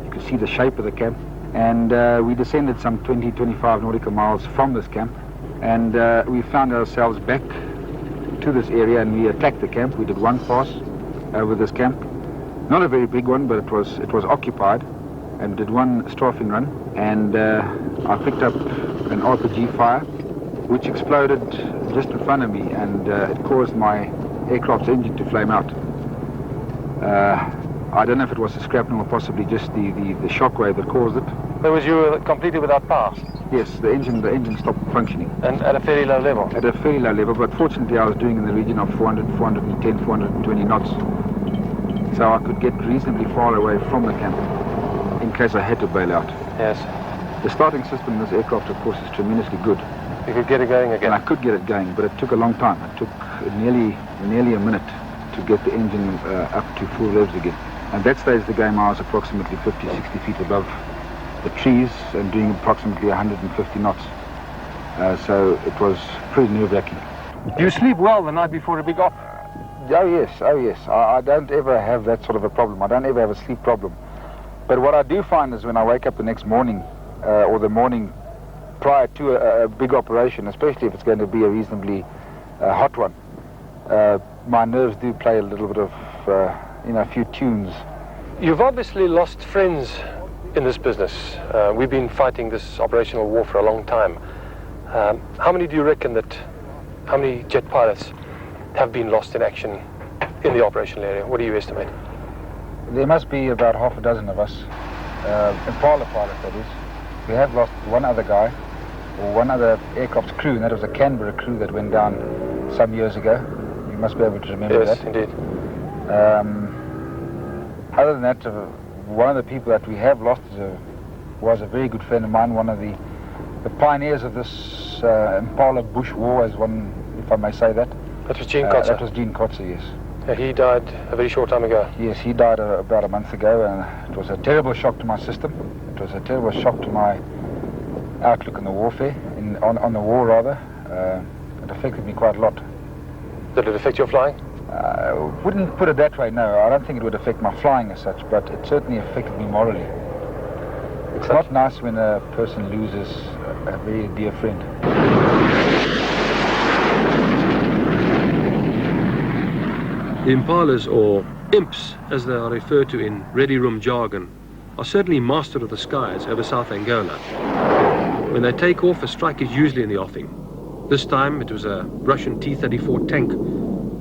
You could see the shape of the camp. And we descended some 20-25 nautical miles from this camp, and we found ourselves back to this area, and we attacked the camp. We did 1 pass over this camp. Not a very big one, but it was occupied, and did 1 strafing run, and I picked up an RPG fire which exploded just in front of me, and it caused my aircraft's engine to flame out. I don't know if it was the shrapnel or possibly just the shock wave that caused it. So was you completely without power? Yes, the engine stopped functioning. And at a fairly low level? At a fairly low level, but fortunately I was doing in the region of 400, 410, 420 knots. So I could get reasonably far away from the camp in case I had to bail out. Yes. The starting system in this aircraft, of course, is tremendously good. You could get it going again? And I could get it going, but it took a long time. It took nearly a minute to get the engine up to full revs again. And that stage of the game I was approximately 50, 60 feet above the trees and doing approximately 150 knots. So it was pretty nerve-wracking. Do you sleep well the night before a big op? Oh yes. I don't ever have that sort of a problem. I don't ever have a sleep problem. But what I do find is when I wake up the next morning, or the morning prior to a big operation, especially if it's going to be a reasonably hot one, my nerves do play a little bit of, a few tunes. You've obviously lost friends in this business. We've been fighting this operational war for a long time. How many do you reckon how many jet pilots have been lost in action in the operational area? What do you estimate? There must be about half a dozen of us, Impala pilots that is. We have lost 1 other guy, or 1 other aircraft's crew, and that was a Canberra crew that went down some years ago. You must be able to remember that. Yes, indeed. Other than that, one of the people that we have lost was a very good friend of mine, one of the pioneers of this Impala Bush War, as one, if I may say that. That was Gene Kotzer? That was Gene Kotzer, yes. He died a very short time ago. Yes, he died about a month ago, and it was a terrible shock to my system. It was a terrible shock to my outlook on the warfare, on the war rather. It affected me quite a lot. Did it affect your flying? Wouldn't put it that way, no. I don't think it would affect my flying as such, but it certainly affected me morally. It's not nice when a person loses a very dear friend. The impalas, or imps as they are referred to in ready room jargon, are certainly master of the skies over South Angola. When they take off, a strike is usually in the offing. This time it was a Russian T-34 tank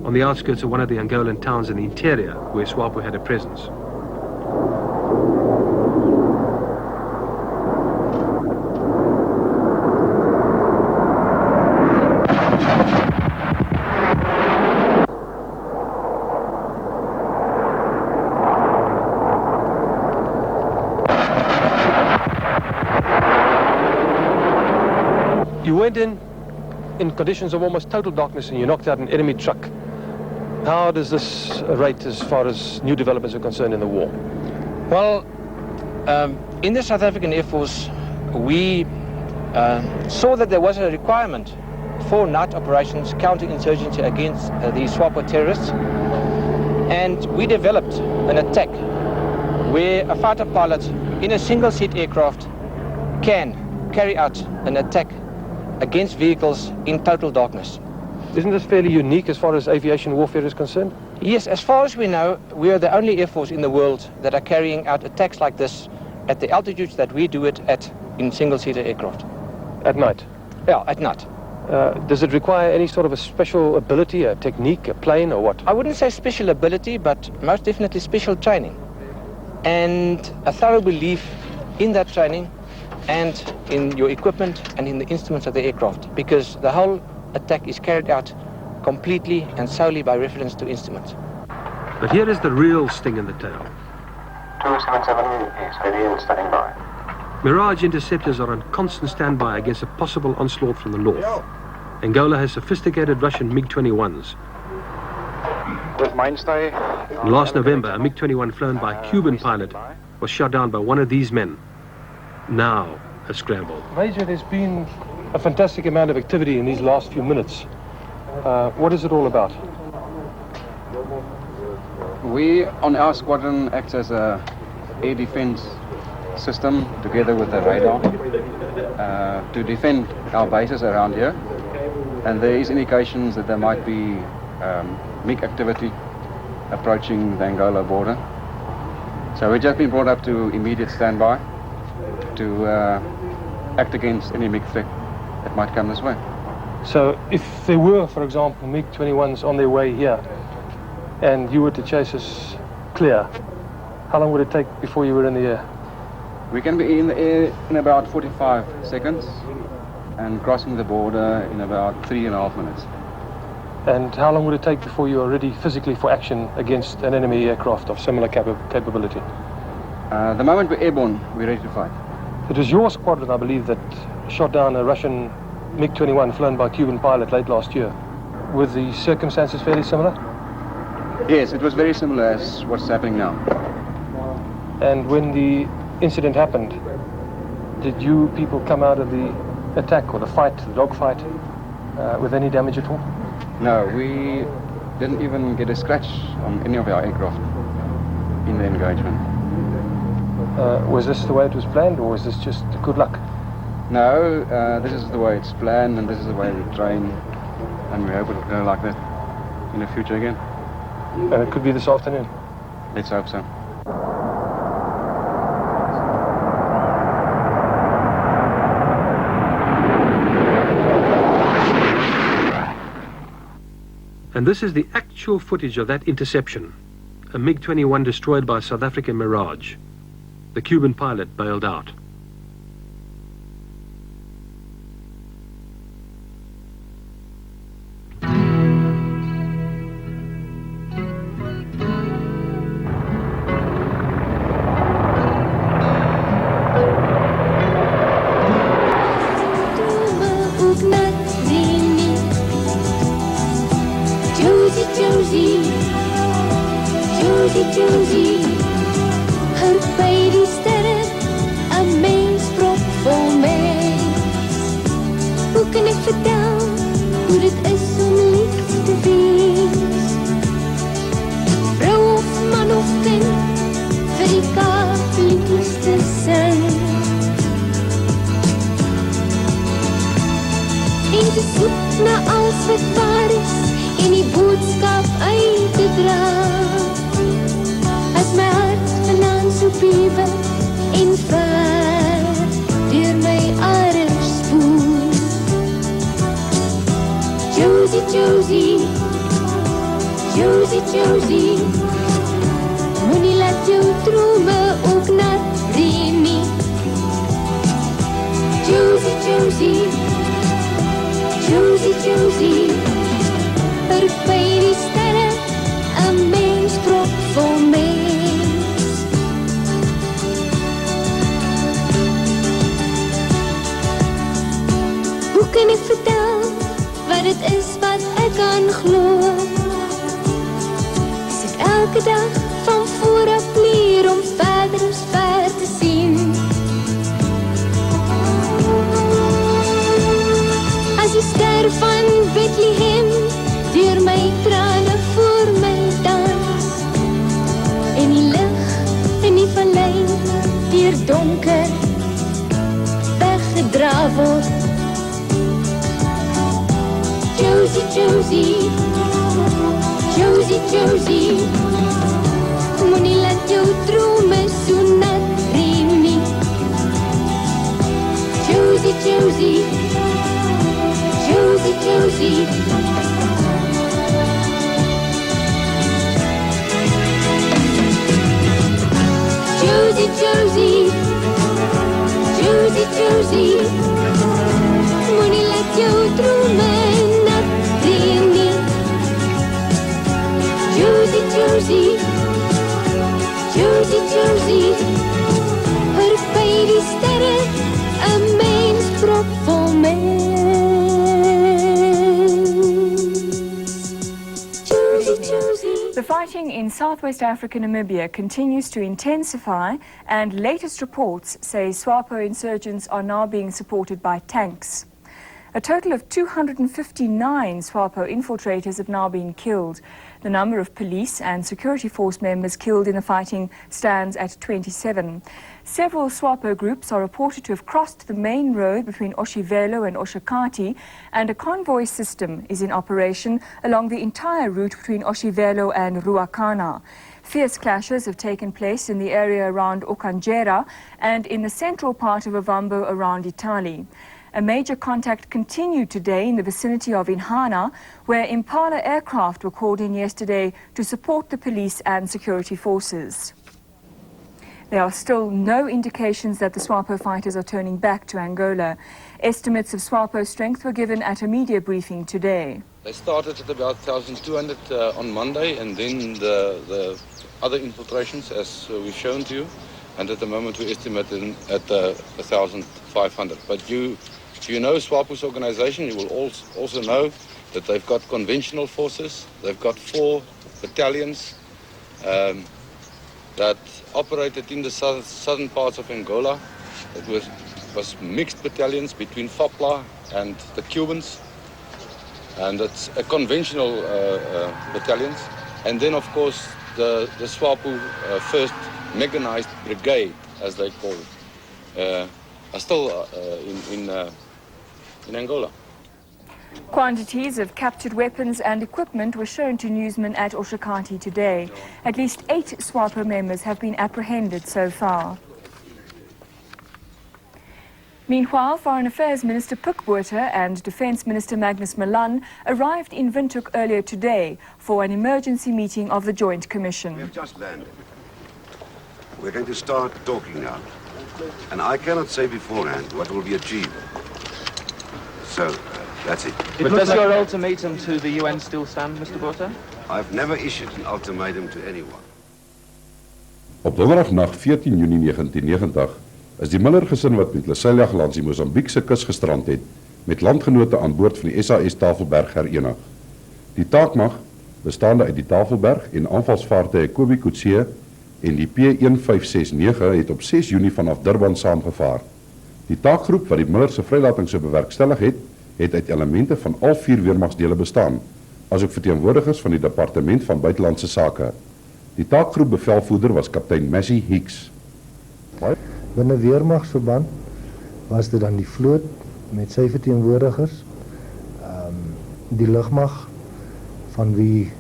on the outskirts of one of the Angolan towns in the interior where SWAPO had a presence. You went in conditions of almost total darkness and you knocked out an enemy truck. How does this rate as far as new developments are concerned in the war? Well, in the South African Air Force, we saw that there was a requirement for night operations, counterinsurgency against the SWAPO terrorists, and we developed an attack where a fighter pilot in a single-seat aircraft can carry out an attack against vehicles in total darkness. Isn't this fairly unique as far as aviation warfare is concerned? Yes, as far as we know, we are the only Air Force in the world that are carrying out attacks like this at the altitudes that we do it at in single-seater aircraft. At night? Yeah, at night. Does it require any sort of a special ability, a technique, a plane, or what? I wouldn't say special ability, but most definitely special training. And a thorough belief in that training and in your equipment and in the instruments of the aircraft, because the whole attack is carried out completely and solely by reference to instruments. But here is the real sting in the tail. 277 is ready and standing by. Mirage interceptors are on constant standby against a possible onslaught from the north. Angola has sophisticated Russian MiG-21s. Last November, a MiG-21 flown by a Cuban pilot was shot down by one of these men. Now a scramble. Major, there's been a fantastic amount of activity in these last few minutes. What is it all about? We on our squadron acts as a air defense system together with the radar to defend our bases around here, and there is indications that there might be MiG activity approaching the Angola border. So we've just been brought up to immediate standby to act against any MiG threat that might come this way. So if there were, for example, MiG-21s on their way here and you were to chase us clear, how long would it take before you were in the air? We can be in the air in about 45 seconds and crossing the border in about 3.5 minutes. And how long would it take before you are ready physically for action against an enemy aircraft of similar capability? The moment we're airborne, we're ready to fight. It was your squadron, I believe, that shot down a Russian MiG-21 flown by a Cuban pilot late last year. Were the circumstances fairly similar? Yes, it was very similar as what's happening now. And when the incident happened, did you people come out of the attack or the fight, the dogfight, with any damage at all? No, we didn't even get a scratch on any of our aircraft in the engagement. Was this the way it was planned, or was this just good luck? No, this is the way it's planned, and this is the way we train, and we hope it will go like that in the future again. And it could be this afternoon? Let's hope so. And this is the actual footage of that interception. A MiG-21 destroyed by a South African Mirage. The Cuban pilot bailed out. Vrou of man of kind, vir die Kaap liefste sin. Josie, moenie laat jou drome ook nat reën nie. Josie, Josie, Josie, Josie, verby die sterre, 'n mens prop vol mens. Hoe kan ek vertel wat dit is wat ek kan glo? Is ek elke dag van voor af leer om verder ons ver te sien? As die ster van Bethlehem deur my trane voor my dans, en die lig in die vallei deur donker weggedra word. Josie, Josie, Josie, Josie, moenie laat jou drome so nat reën nie. Josie, Josie, Josie, Josie, Josie, Josie, Josie, Josie, moenie laat jou drome nat reën nie. Josie, Josie, Josie, Josie, verby die sterre, 'n mens prop vol mens. Josie, Josie. The fighting in southwest Africa, Namibia continues to intensify, and latest reports say SWAPO insurgents are now being supported by tanks. A total of 259 SWAPO infiltrators have now been killed. The number of police and security force members killed in the fighting stands at 27. Several SWAPO groups are reported to have crossed the main road between Oshivelo and Oshakati, and a convoy system is in operation along the entire route between Oshivelo and Ruacana. Fierce clashes have taken place in the area around Okanjera and in the central part of Ovambo around Itali. A major contact continued today in the vicinity of Inhana, where Impala aircraft were called in yesterday to support the police and security forces. There are still no indications that the SWAPO fighters are turning back to Angola. Estimates of SWAPO strength were given at a media briefing today. They started at about 1,200 on Monday, and then the other infiltrations, as we've shown to you, and at the moment we estimate them at 1,500. But you know SWAPO's organization, you will also know that they've got conventional forces. They've got 4 battalions that operated in the southern parts of Angola. It was mixed battalions between FAPLA and the Cubans. And it's a conventional battalions. And then, of course, the SWAPO first mechanized brigade, as they call it, are still in Angola. Quantities of captured weapons and equipment were shown to newsmen at Oshakati today. At least 8 SWAPO members have been apprehended so far. Meanwhile, Foreign Affairs Minister Pukboter and Defence Minister Magnus Malan arrived in Windhoek earlier today for an emergency meeting of the Joint Commission. We have just landed. We're going to start talking now. And I cannot say beforehand what will be achieved. So, that's it. But does your ultimatum to the UN still stand, Mr. Botha? I've never issued an ultimatum to anyone. Op donderdagnacht 14 Junie 1990 is die Miller gesin wat met Leseilig langs die Mosambiekse kus gestrand het, met landgenote aan boord van die SAS Tafelberg herenig. Die taakmag, bestaande uit die Tafelberg en aanvalsvaartuie Kobe Koetsee en die P1569 het op 6 Junie vanaf Durban saamgevaar. Die taakgroep wat die Miller se vrylating sou bewerkstellig het uit elemente van al 4 weermagsdele bestaan, asook verteenwoordigers van die Departement van Buitelandse Sake. Die taakgroep bevelvoerder was kaptein Massey Hicks. Binne weermagsverband was dit dan die vloot met sy verteenwoordigers, die lugmag van wie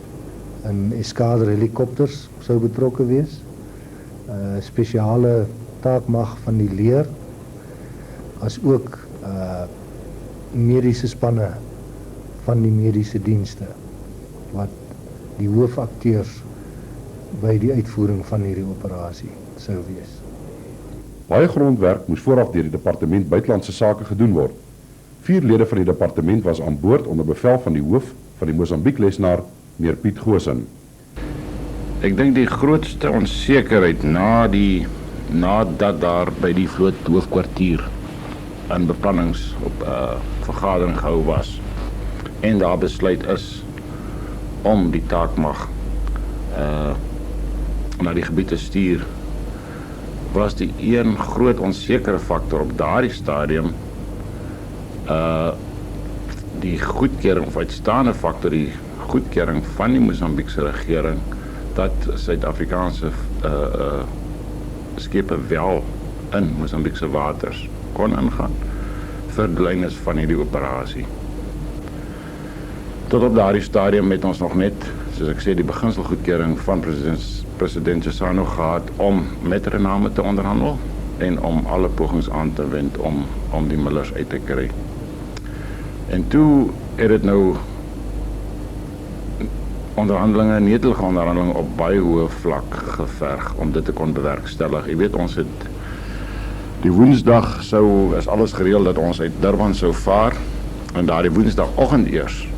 'n eskader helikopters sou betrokke wees, spesiale taakmag van die leer, as ook mediese spanne van die mediese dienste wat die hoofakteurs by die uitvoering van hierdie operasie sou wees. Baie grondwerk moes vooraf deur die departement buitelandse sake gedoen word. 4 lede van die departement was aan boord onder bevel van die hoof van die Mosambiek-lesenaar, meneer Piet Goosen. Ek dink die grootste onsekerheid nadat daar by die vloot hoofkwartier in beplannings op vergadering gehou was en daar besluit is om die taakmag na die gebied te stuur, was die een groot onsekere faktor op daardie stadium die goedkeuring of uitstaande faktor, die goedkeuring van die Mosambiekse regering dat Suid-Afrikaanse skepe wel in Mosambiekse waters kon ingaan vir die lynes van hierdie operasie. Tot op daardie stadium het ons nog net, soos ek sê, die beginselgoedkeuring van president Chissano gehad om met Rename te onderhandel en om alle pogings aan te wend om die Millers uit te kry. En toe het dit nou netelige onderhandelinge op baie hoë vlak geverg om dit te kon bewerkstellig. Jy weet, ons het die Woensdag is alles gereël dat ons uit Durban sou vaar en daardie Woensdagoggend eers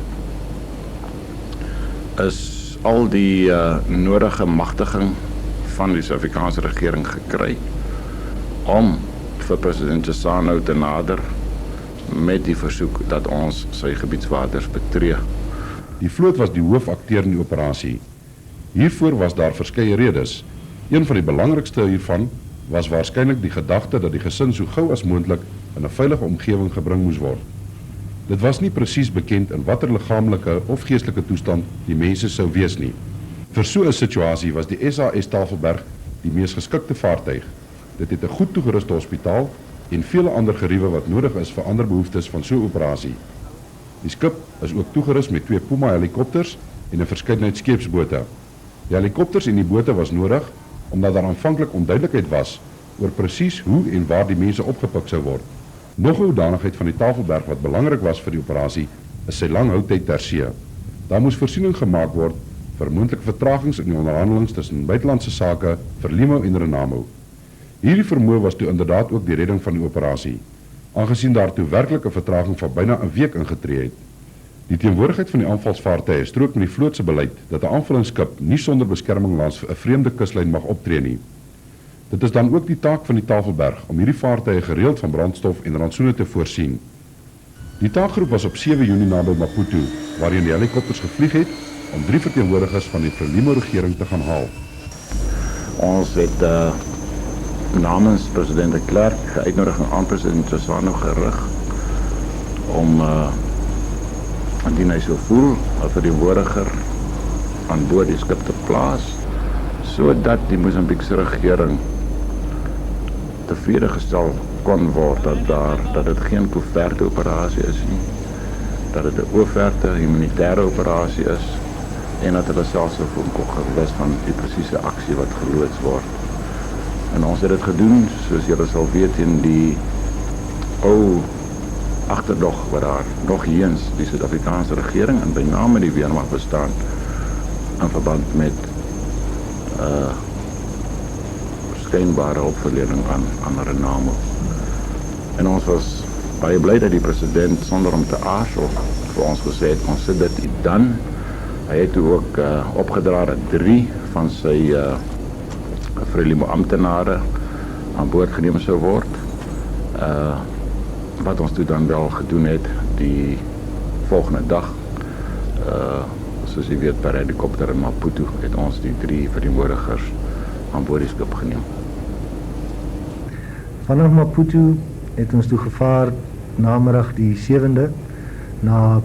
is al die nodige magtiging van die Suid-Afrikaanse regering gekry om vir president Chissano te nader met die versoek dat ons sy gebiedswaters betree. Die vloot was die hoofakteur in die operasie. Hiervoor was daar verskeie redes. Een van die belangrikste hiervan was waarskynlik die gedagte dat die gesin so gou as moontlik in 'n veilige omgewing gebring moes word. Dit was nie presies bekend in watter liggaamlike of geestelike toestand die mense sou wees nie. Vir so 'n situasie was die SAS Tafelberg die mees geskikte vaartuig. Dit het 'n goed toegeruste hospitaal en vele ander geriewe wat nodig is vir ander behoeftes van so 'n operasie. Die skip is ook toegerus met 2 Puma helikopters en 'n verskeidenheid skeepsbote. Die helikopters en die bote was nodig omdat daar aanvanklik onduidelikheid was oor presies hoe en waar die mense opgepik sou word. Nog 'n hoedanigheid van die Tafelberg wat belangrik was vir die operasie is sy lang houtyd ter see. Daar moes voorsiening gemaak word vir moontlike vertragings in die onderhandelings tussen buitelandse sake, Verlede en Renamo. Hierdie vermoë was toe inderdaad ook die redding van die operasie, aangesien daar toe werklik 'n vertraging van byna 'n week ingetree het. Die teenwoordigheid van die aanvalsvaartuie strook met die vloot se beleid dat 'n aanvallingsskip nie sonder beskerming langs 'n vreemde kuslyn mag optree nie. Dit is dan ook die taak van die Tafelberg om hierdie vaartuie gereeld van brandstof en rantsoene te voorsien. Die taakgroep was op 7 Junie naby Maputo, waarheen die helikopters gevlieg het om 3 verteenwoordigers van die Frelimo regering te gaan haal. Ons het namens president de Klerk uitnodiging aan president Chissano gerig om indien hy sou voel 'n verteenwoordiger aan boord die skip te plaas sodat die Mosambiekse regering tevrede gestel kon word dat dit geen koeverte operasie is nie, dat dit 'n oorverte humanitaire operasie is en dat hulle selfs sou kon gewis van die presiese aksie wat geloods word. En ons het dit gedoen, soos julle sal weet, in die ou agterdog wat daar nog eens die Suid-Afrikaanse regering en by name die weermag bestaan in verband met skynbare hulpverlening aan Renamo. En ons was baie bly dat die president sonder om te aarzel vir ons gesê het, ons sit dit dan. Hy het toe ook opgedra dat 3 van sy Frelimo amptenare aan boord geneem sou word. Wat ons toe dan wel gedoen het, die volgende dag, soos jy weet, per helikopter in Maputo, het ons die 3 verteenwoordigers aan boord die skip geneem. Vanaf Maputo het ons toe gevaar namiddag die 7de na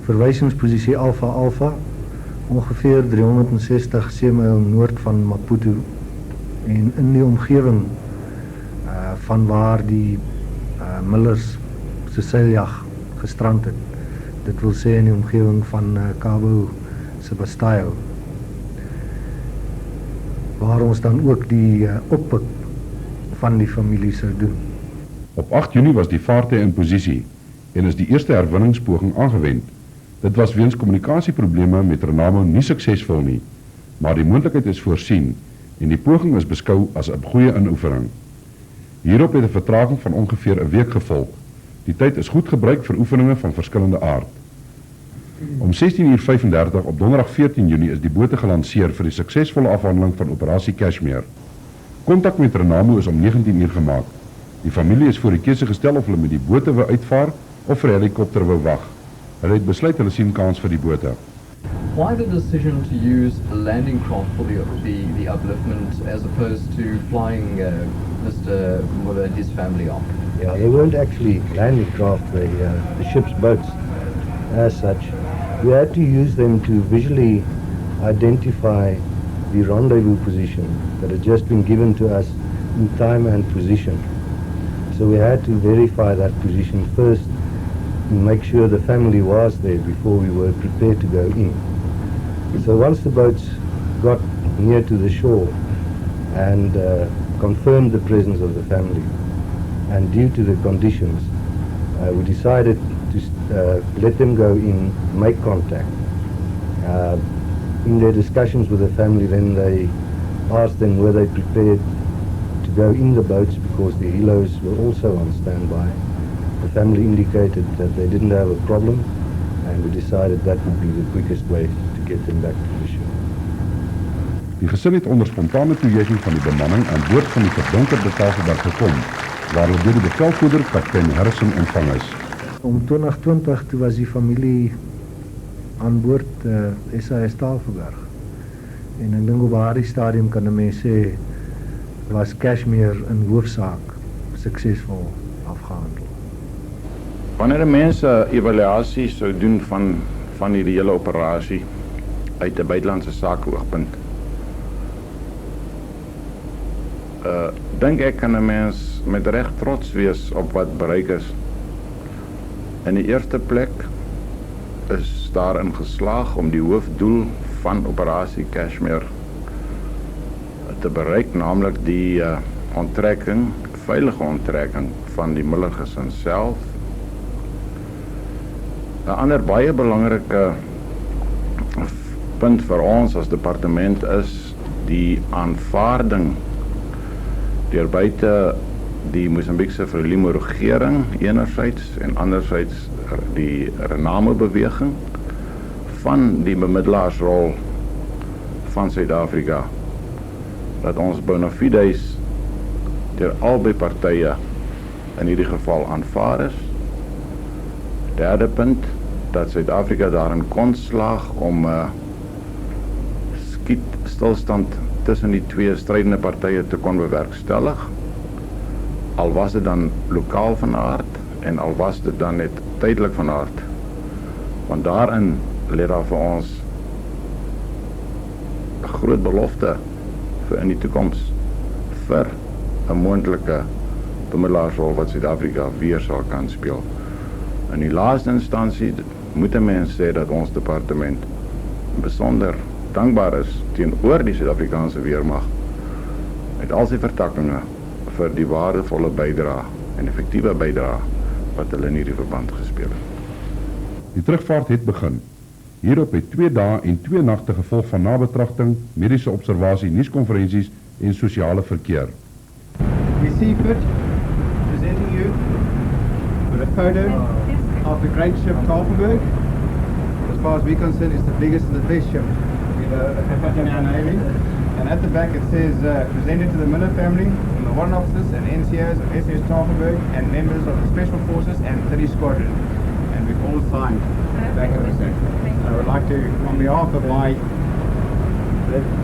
verwysingsposisie Alpha, ongeveer 360 seemyl noord van Maputo en in die omgewing van waar die Millers se seiljag gestrand het. Dit wil sê in die omgewing van Cabo Sebastião, waar ons dan ook die oppik van die familie sou doen. Op 8 Junie was die vaartuig in posisie en is die eerste herwinningspoging aangewend. Dit was weens kommunikasieprobleme met Renamo nie suksesvol nie, maar die moontlikheid is voorsien en die poging is beskou as 'n goeie inoefening. Hierop het 'n vertraging van ongeveer 'n week gevolg. Die tyd is goed gebruik vir oefeninge van verskillende aard. Om 16:35 op donderdag 14 Junie is die bote gelanseer vir die suksesvolle afhandeling van operasie Kashmir. Kontak met Renamo is om 19:00 gemaak. Die familie is voor die keuse gestel of hulle met die bote wou uitvaar of vir 'n helikopter wou wag. Hulle het besluit hulle sien kans vir die bote. Why the decision to use a landing craft for the upliftment as opposed to flying Mr. Muller and his family off? Yeah, they weren't actually landing craft, the ship's boats as such. We had to use them to visually identify the rendezvous position that had just been given to us in time and position. So we had to verify that position first and make sure the family was there before we were prepared to go in. So once the boats got near to the shore and confirmed the presence of the family, and due to the conditions, we decided to let them go in, make contact. In their discussions with the family, then they asked them were they prepared to go in the boats because the helos were also on standby. The family indicated that they didn't have a problem, and we decided that would be the quickest way to get them back to the shore. Die gesin het onder spontane toejuiging van die bemanning aan boord van die verdonkerde Tafelberg gekom, waar hulle deur die bevelvoerder kaptein Harrison ontvang is. Om 2020 toe was die familie aan boord SAS Tafelberg. En ek dink op daardie stadium kan 'n mens sê was Kashmir in hoofsaak suksesvol afgehandel. Wanneer 'n mens 'n evaluasie sou doen van hierdie hele operasie uit 'n buitelandse sake oogpunt, dink ek kan 'n mens met reg trots wees op wat bereik is. In die eerste plek is daarin geslaag om die hoofdoel van operasie Kashmir te bereik, naamlik die onttrekking, veilige onttrekking van die Muller gesin self. 'n Ander baie belangrike punt vir ons as departement is die aanvaarding deur buite die Mosambiekse Frelimo regering enerzijds en anderzijds die Renamo beweging van die bemiddelaarsrol van Suid-Afrika, dat ons bona fides deur albei partye in hierdie geval aanvaar is. Derde punt, dat Suid-Afrika daarin kon slaag om skietstilstand tussen die twee strydende partye te kon bewerkstellig, al was dit dan lokaal van aard en al was dit dan net tydelik van aard. Want daarin lê daar vir ons 'n groot belofte vir in die toekoms vir 'n moontlike bemiddelaarsrol wat Suid-Afrika weer sal kan speel. In die laaste instansie moet 'n mens sê dat ons departement besonder dankbaar is teenoor die Suid-Afrikaanse weermag met al sy vertakkings vir die waardevolle bydrae en effektiewe bydrae wat hulle in hierdie verband gespeel het. Die terugvaart het begin. Hierop het 2 dae en 2 nagte gevolg van nabetragting, mediese observasie, nuuskonferensies en sosiale verkeer. We see fit presenting you with a photo of the great ship Tafelberg. As far as we're concerned, it's the biggest and the best ship in our Navy. And at the back it says, presented to the Miller family, from the warrant officers and NCOs of SS Tafelberg and members of the Special Forces and 30 Squadron. And we've all signed back at the back. I would like to, on behalf of my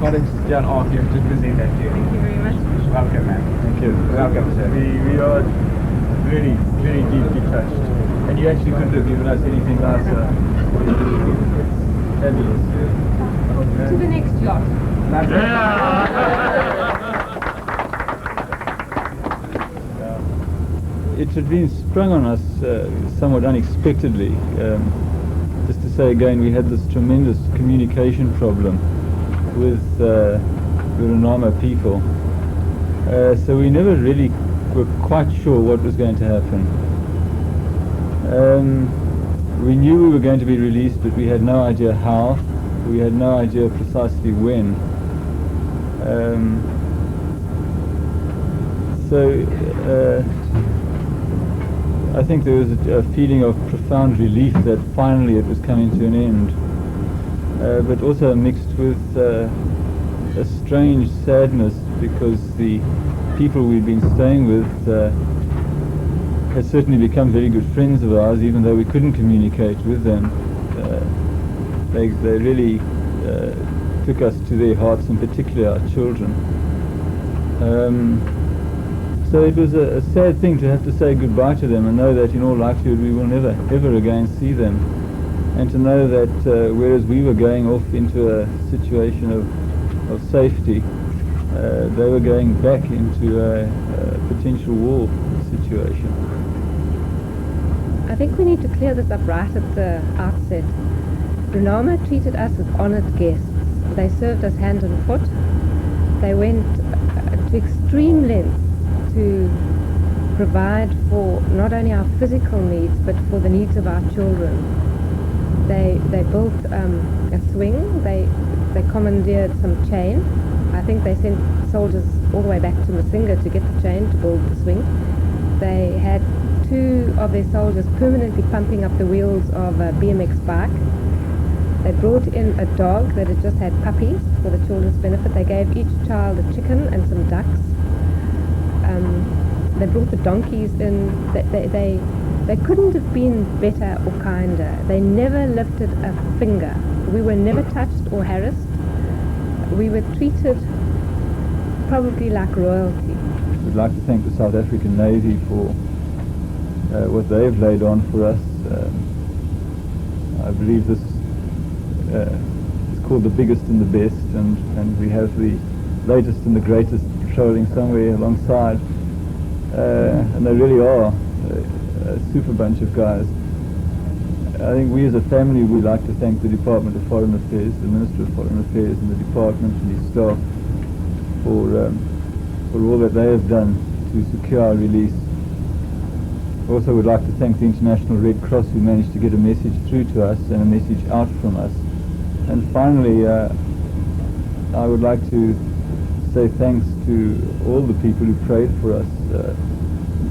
colleagues, John Arthur, to present that to you. Thank you very much. Welcome, man. Thank you. Welcome, sir. We are very, very deeply touched. And you actually couldn't have given us anything nicer. Fabulous. To the next yacht. It had been sprung on us somewhat unexpectedly. Just to say again, we had this tremendous communication problem with the Renamo people. So we never really were quite sure what was going to happen. we knew we were going to be released, but we had no idea how. We had no idea precisely when. I think there was a feeling of profound relief that finally it was coming to an end, but also mixed with a strange sadness because the people we'd been staying with had certainly become very good friends of ours, even though we couldn't communicate with them. They really took us to their hearts, in particular our children. So it was a sad thing to have to say goodbye to them and know that in all likelihood we will never ever again see them, and to know that whereas we were going off into a situation of safety, they were going back into a potential war situation. I think we need to clear this up right at the outset. Renama treated us as honoured guests. They served us hand and foot. They went to extreme lengths to provide for not only our physical needs but for the needs of our children. They built a swing. They commandeered some chain. I think they sent soldiers all the way back to Masinga to get the chain to build the swing. They had 2 of their soldiers permanently pumping up the wheels of a BMX bike. They brought in a dog that had just had puppies for the children's benefit. They gave each child a chicken and some ducks. They brought the donkeys in. They couldn't have been better or kinder. They never lifted a finger. We were never touched or harassed. We were treated probably like royalty. We'd like to thank the South African Navy for what they've laid on for us. I believe this is called the biggest and the best, and we have the latest and the greatest patrolling somewhere alongside, and they really are a super bunch of guys. I think we as a family would like to thank the Department of Foreign Affairs, the Minister of Foreign Affairs and the department and his staff for all that they have done to secure our release. Also would like to thank the International Red Cross who managed to get a message through to us and a message out from us. And finally, I would like to say thanks to all the people who prayed for us.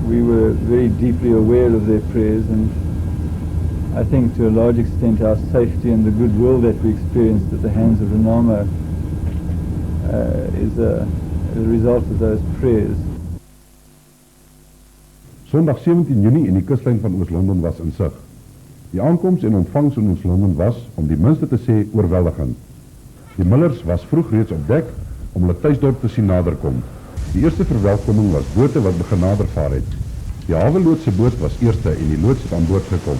We were very deeply aware of their prayers, and I think to a large extent our safety and the goodwill that we experienced at the hands of Renama is a result of those prayers. Sondag 17 Junie en die kuslyn van Oos-London was in sig. Die aankoms en ontvangs in Oos-London was, om die minste te sê, oorweldigend. Die Millers was vroeg reeds op dek om hulle tuisdorp te sien naderkom. Die eerste verwelkoming was bote wat begin nadervaar het. Die haweloodse boot was eerste en die loods het aan boord gekom.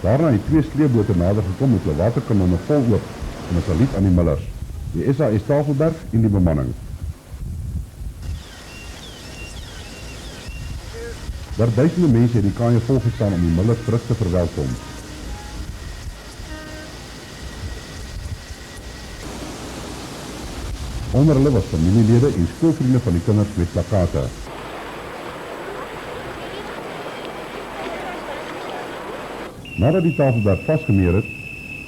Daarna het 2 sleepbote nader gekom met hulle waterkanonne vol oop en 'n saluut aan die Millers, die SAS Tafelberg en die bemanning. Daar duisende mense het die kaaie volgestaan om die Millers terug te verwelkom. Onder hulle was familielede en skoolvriende van die kinders met plakate. Nadat die Tafelberg vastgemeer het,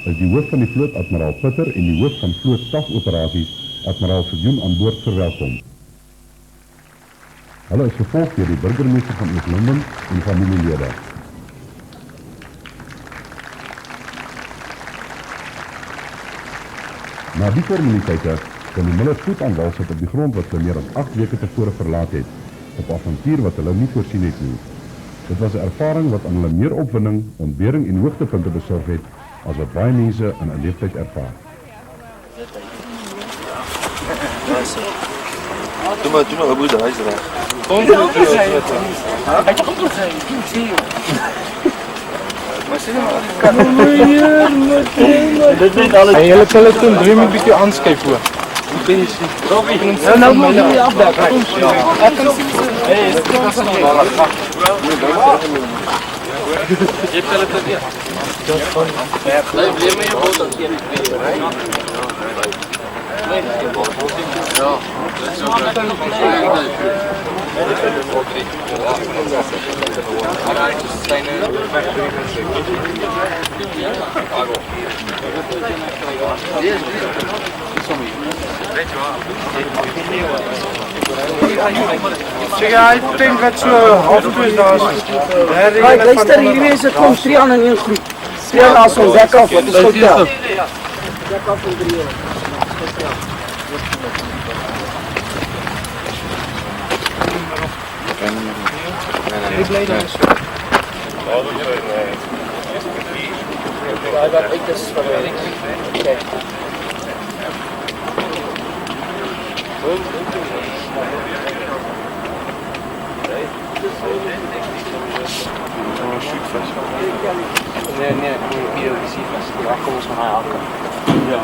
is die hoof van die vloot, Admiraal Pitter, en die hoof van vloot stafoperaties, Admiraal Stuur, aan boord verwelkom. Hulle is gevolg deur die burgemeester van Oos-London en familielede. Na die formaliteite kon die Millers voet aan wal sit op die grond wat hulle meer as 8 weke tevore verlaat het, op avontuur wat hulle nie voorsien het nie. Dit was 'n ervaring wat aan hulle meer opwinding, ontbering en hoogtepunte besorg het as wat baie mense in 'n leeftyd ervaar. Doe maar 'n boede, hy's reg. Kom jy ook sê? Hy het ook gesê, sien jy. Maar sien maar kan dit net alles. Jy hulle hulle toe 3 bietjie aanskuif hoor. Nou moet je afdekken. Je hebt het weer. Blijf met je boot dan hier. Zeg, ik denk dat zo half uur daar is. Kijk, luister, hierdie mense kom 3 aan in een groep. 3 aan as ons dek af, wat is goed daar? Dek af in 3 jaar. Ik blij dat is. Ja, dat is van mij. Nee, hier is hier vast. Die afkomst van haar haken. Ja.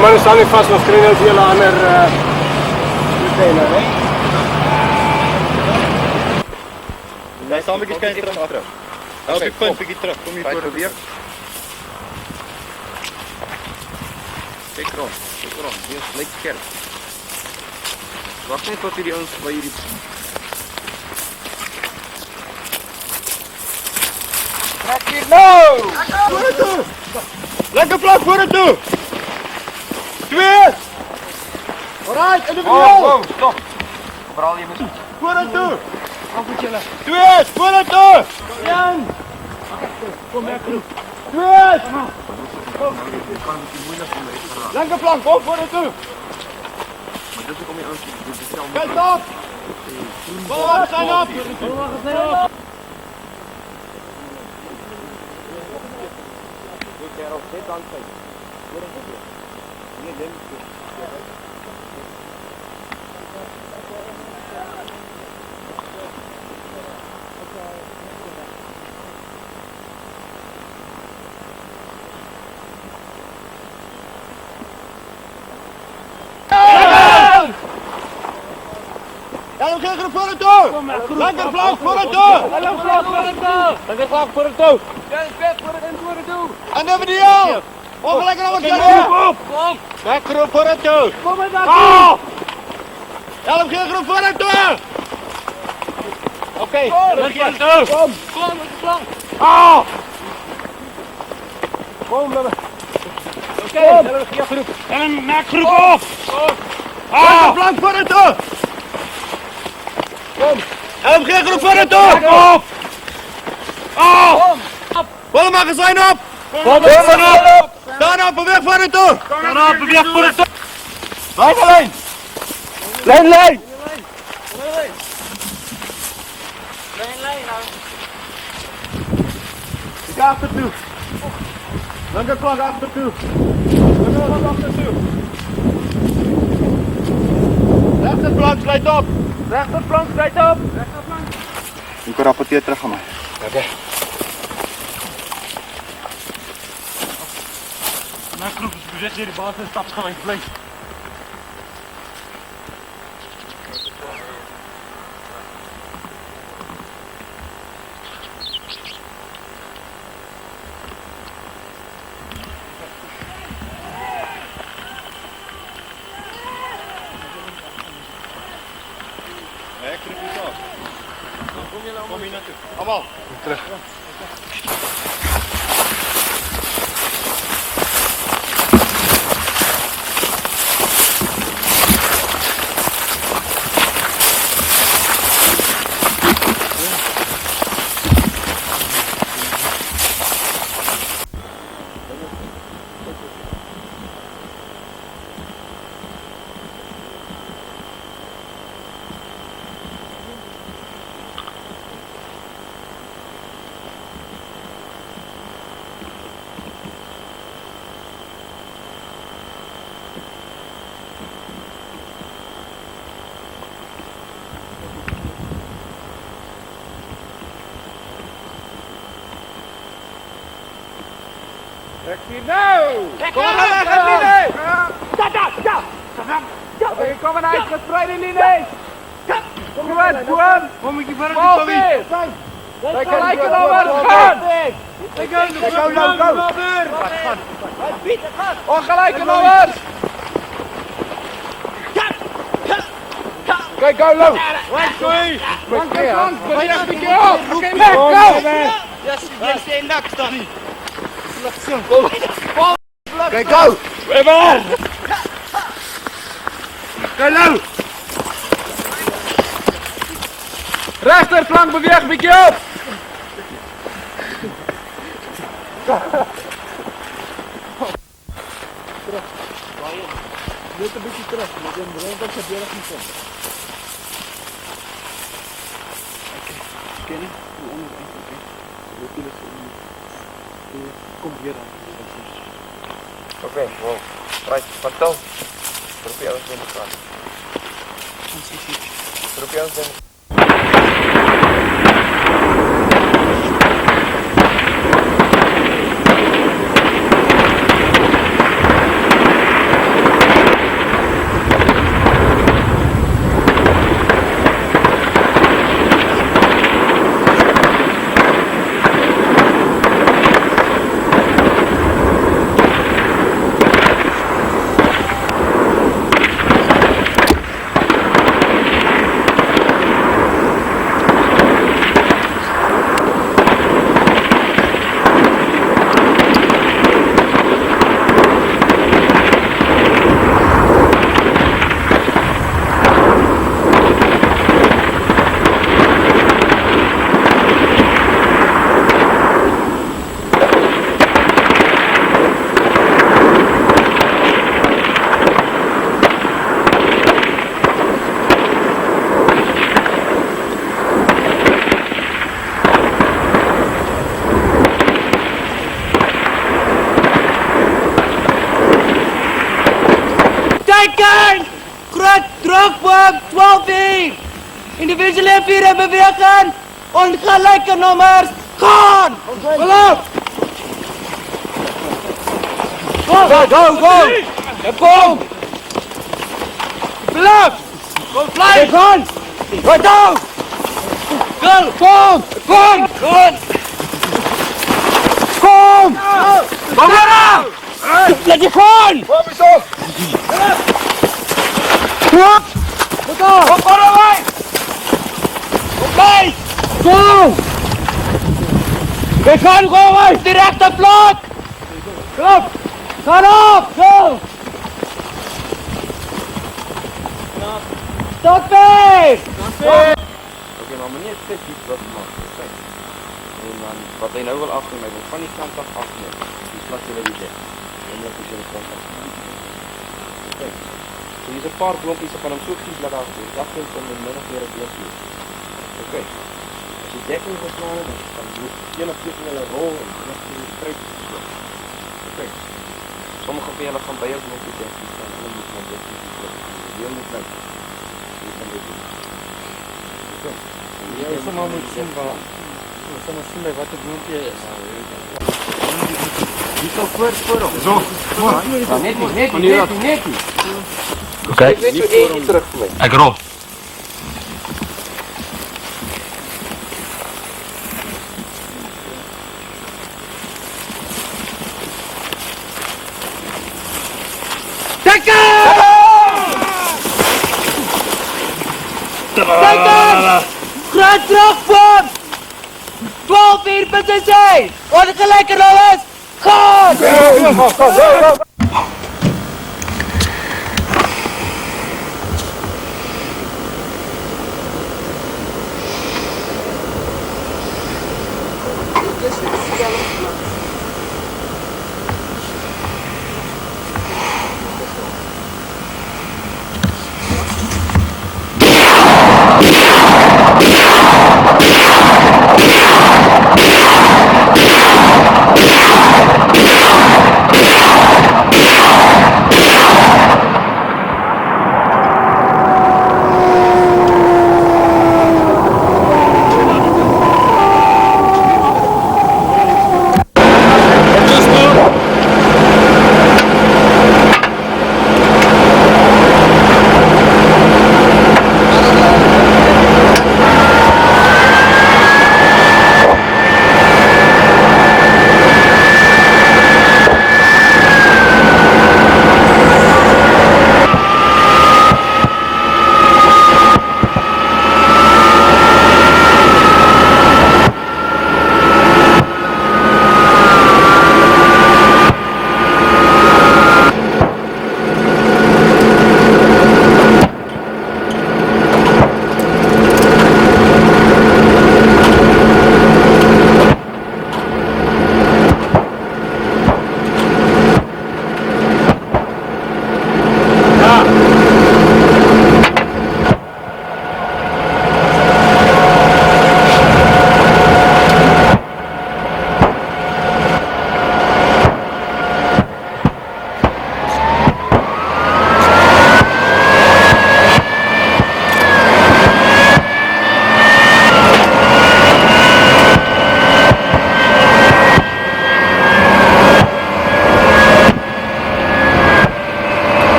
Maar we staan nu vast, nog kunnen we heel ander meteen, hè? Wij staan een beetje terug. Elke punt een beetje terug, kom hier voor de weer. Kijk rond, hier is lekker scherp. Wacht net tot jullie ons bij jullie... Trek hier nou! Voor het toe! Lekker vlak voor het toe! 2! Alright, individueel! Oh, stop! Vooral je muziek. Voor het toe! 2! Voor het toe! 1! Kom weg, groep! 2! Lekker plank, kom voor het toe! Kijk op! Kom op, zijn op! Lekker voor het toe! Lekker vlak voor het toe! Lekker vlak voor het toe! Lekker vlak voor het toe! En de video! Ook lekker op het groep! Lekker voor het toe! Kom maar daar! Help geen groep voor het toe! Oké, lekker toe! Kom! Kom met de plank! Kom dan! Oké, help geen groep! En maak groep op! Lekker plank voor het toe! Kom! Help geen groep voor het toe! Op! Oh! Volle magazijn op! Staan op, beweeg voor het toe! Staan op, beweeg voor het toe! Lijn alleen! Lijn! Lijn nou! Ik ga achter toe! Lange klank achter toe! Lange klank achter toe! Rechterflank, sluit op! Rechterflank, sluit op! Rechterflank! Ik kan rapporteer terug aan mij. Oké. Mijn groep is bezet hier de baas en stapsgang vlees. Nee, ik knip niet af. Kom hier naartoe. Allemaal. Terug. Kom maar uit, linie! Kom maar uit, gespreide linie! Kom maar, Vuur! Kom ik hier verder niet van wie? Wij gelijken over, gaan! Ongelijke nummers! Kijk, go, low! Flank, beweeg een keer op! Go! Jij zit nak, staan niet! Kijk, go! Weer! Kijk, low! Rechterflank, beweeg een beetje op! Terug. Net een beetje terug, met een rond op de berg niet komt. Oké, niet? Kom hier dan. Oké, wow. Right, vertel. Probeer ons in de kant. Probeer ons in. Geteken! Groot drukboom 12-1! Individuele vieren bewegen! Ongelijke nummers! Gaan! Geloof! Go! Go! Go! Go! Kom! Geloof! Go fly! Gaan! Go down! Go! Kom! Kom! Kom! Kom! Kom maar! Laat je gaan! Kom eens op! Kom! Kom maar away! Kom bij! Kom! We gaan gewoon! Directe vlak! Kom! Ga op! Go! Stop it! Oké, maar meneer zegt iets wat mag. En dan, wat hy nou wil afneem, hy wil van die kant af afneem. Die plat julle die dek. Omdat as julle kant af. Okay. So hier is 'n paar blokkies, ek kan hom so kies laat afdoen. Die afdoen van die min of meer 'n blokkie. Okay. As die dekking geslaan het, dan kan jy een of twee van julle rol en dan kan jy die kruip gesloop. Okay. Sommige van julle gaan by jou blokkie dekking staan, hulle moet maar dekking gesloop. Heel moet nou. Hier kan dit doen. Okay. Ja, sommer moet sien waar. Sommer sien by wat die blokkie is. Hier sal voor hom. Zo. Net. Okay. Nie voor hom terug vir my. Ek rol. Groot terugvorm! 12 uur posisie! Wat het gelyker nou is? Gaan!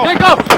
Take off!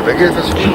Vergeet wat ze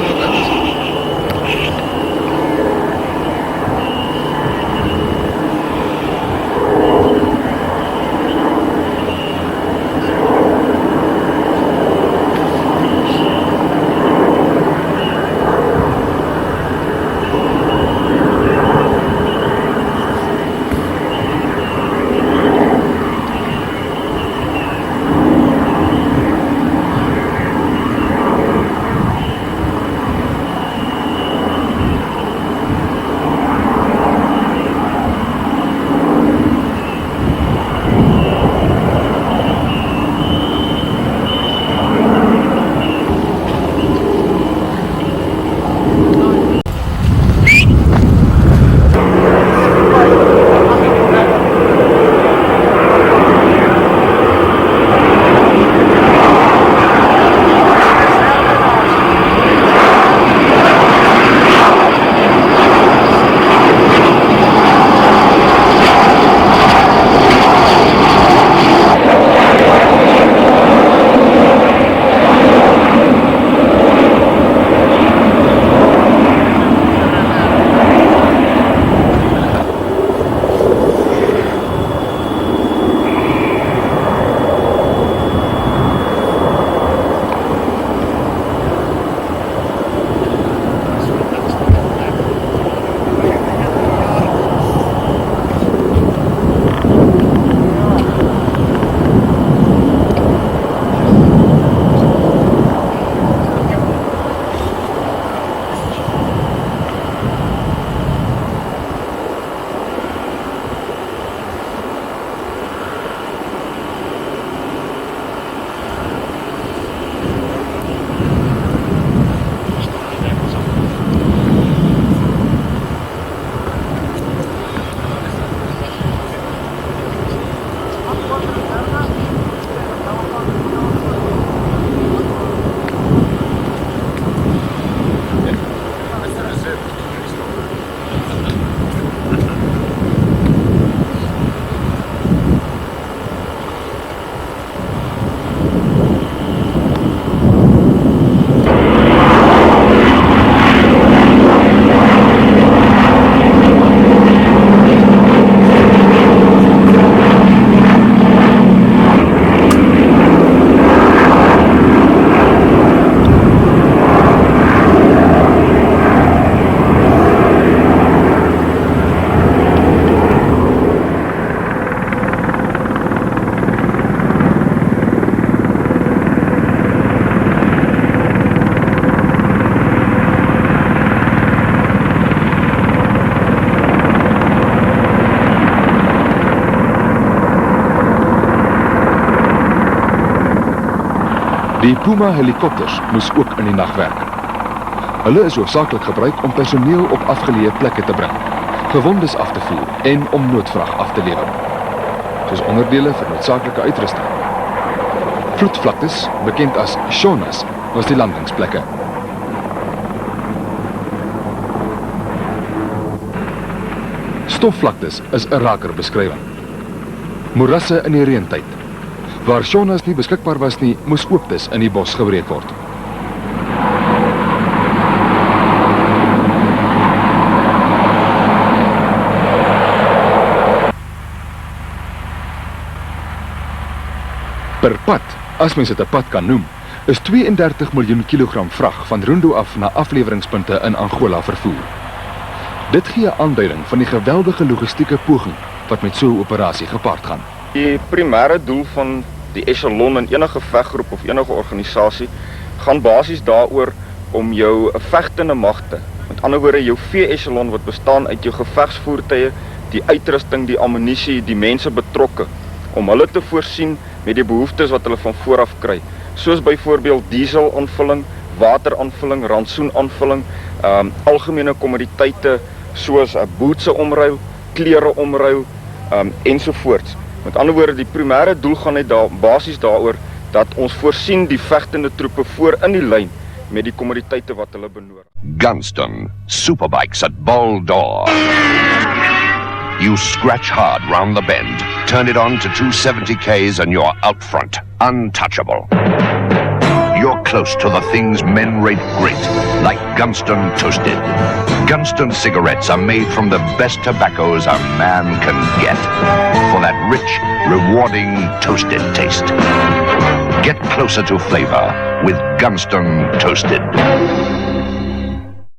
Die Puma helikopters moes ook in die nag werk. Hulle is hoofsaaklik gebruik om personeel op afgeleë plekke te bring, gewondes af te voer en om noodvrag af te lewer, soos onderdele vir noodsaaklike uitrusting. Vloedvlaktes, bekend as Shonas, was die landingsplekke. Stofvlaktes is 'n raker beskrywing. Moerasse in die reentyd. Waar Shonas nie beskikbaar was nie, moes ooptes in die bos gebreek word. Per pad, as mens dit 'n pad kan noem, is 32 miljoen kilogram vrag van Rondo af na afleweringspunte in Angola vervoer. Dit gee 'n aanduiding van die geweldige logistieke poging wat met so 'n operasie gepaard gaan. Die primêre doel van die echelon in enige veggroep of enige organisasie gaan basies daaroor om jou vegtende magte, met ander woorde jou V-echelon wat bestaan uit jou gevegsvoertuie, die uitrusting, die ammunisie, die mense betrokke, om hulle te voorsien met die behoeftes wat hulle van vooraf kry, soos byvoorbeeld dieselaanvulling, wateraanvulling, rantsoenaanvulling, algemene kommoditeite soos 'n bootse omruil, klere omruil, ensovoorts. Met ander woorde, die primêre doel gaan net basies daaroor dat ons voorsien die vegtende troepe voor in die lyn met die kommoditeite wat hulle benodig. Gunston, superbikes at Bold Door. You scratch hard round the bend, turn it on to 270 Ks and you're out front, untouchable. You're close to the things men rate great, like Gunston Toasted. Gunston cigarettes are made from the best tobaccos a man can get, for that rich, rewarding toasted taste. Get closer to flavor with Gunston Toasted.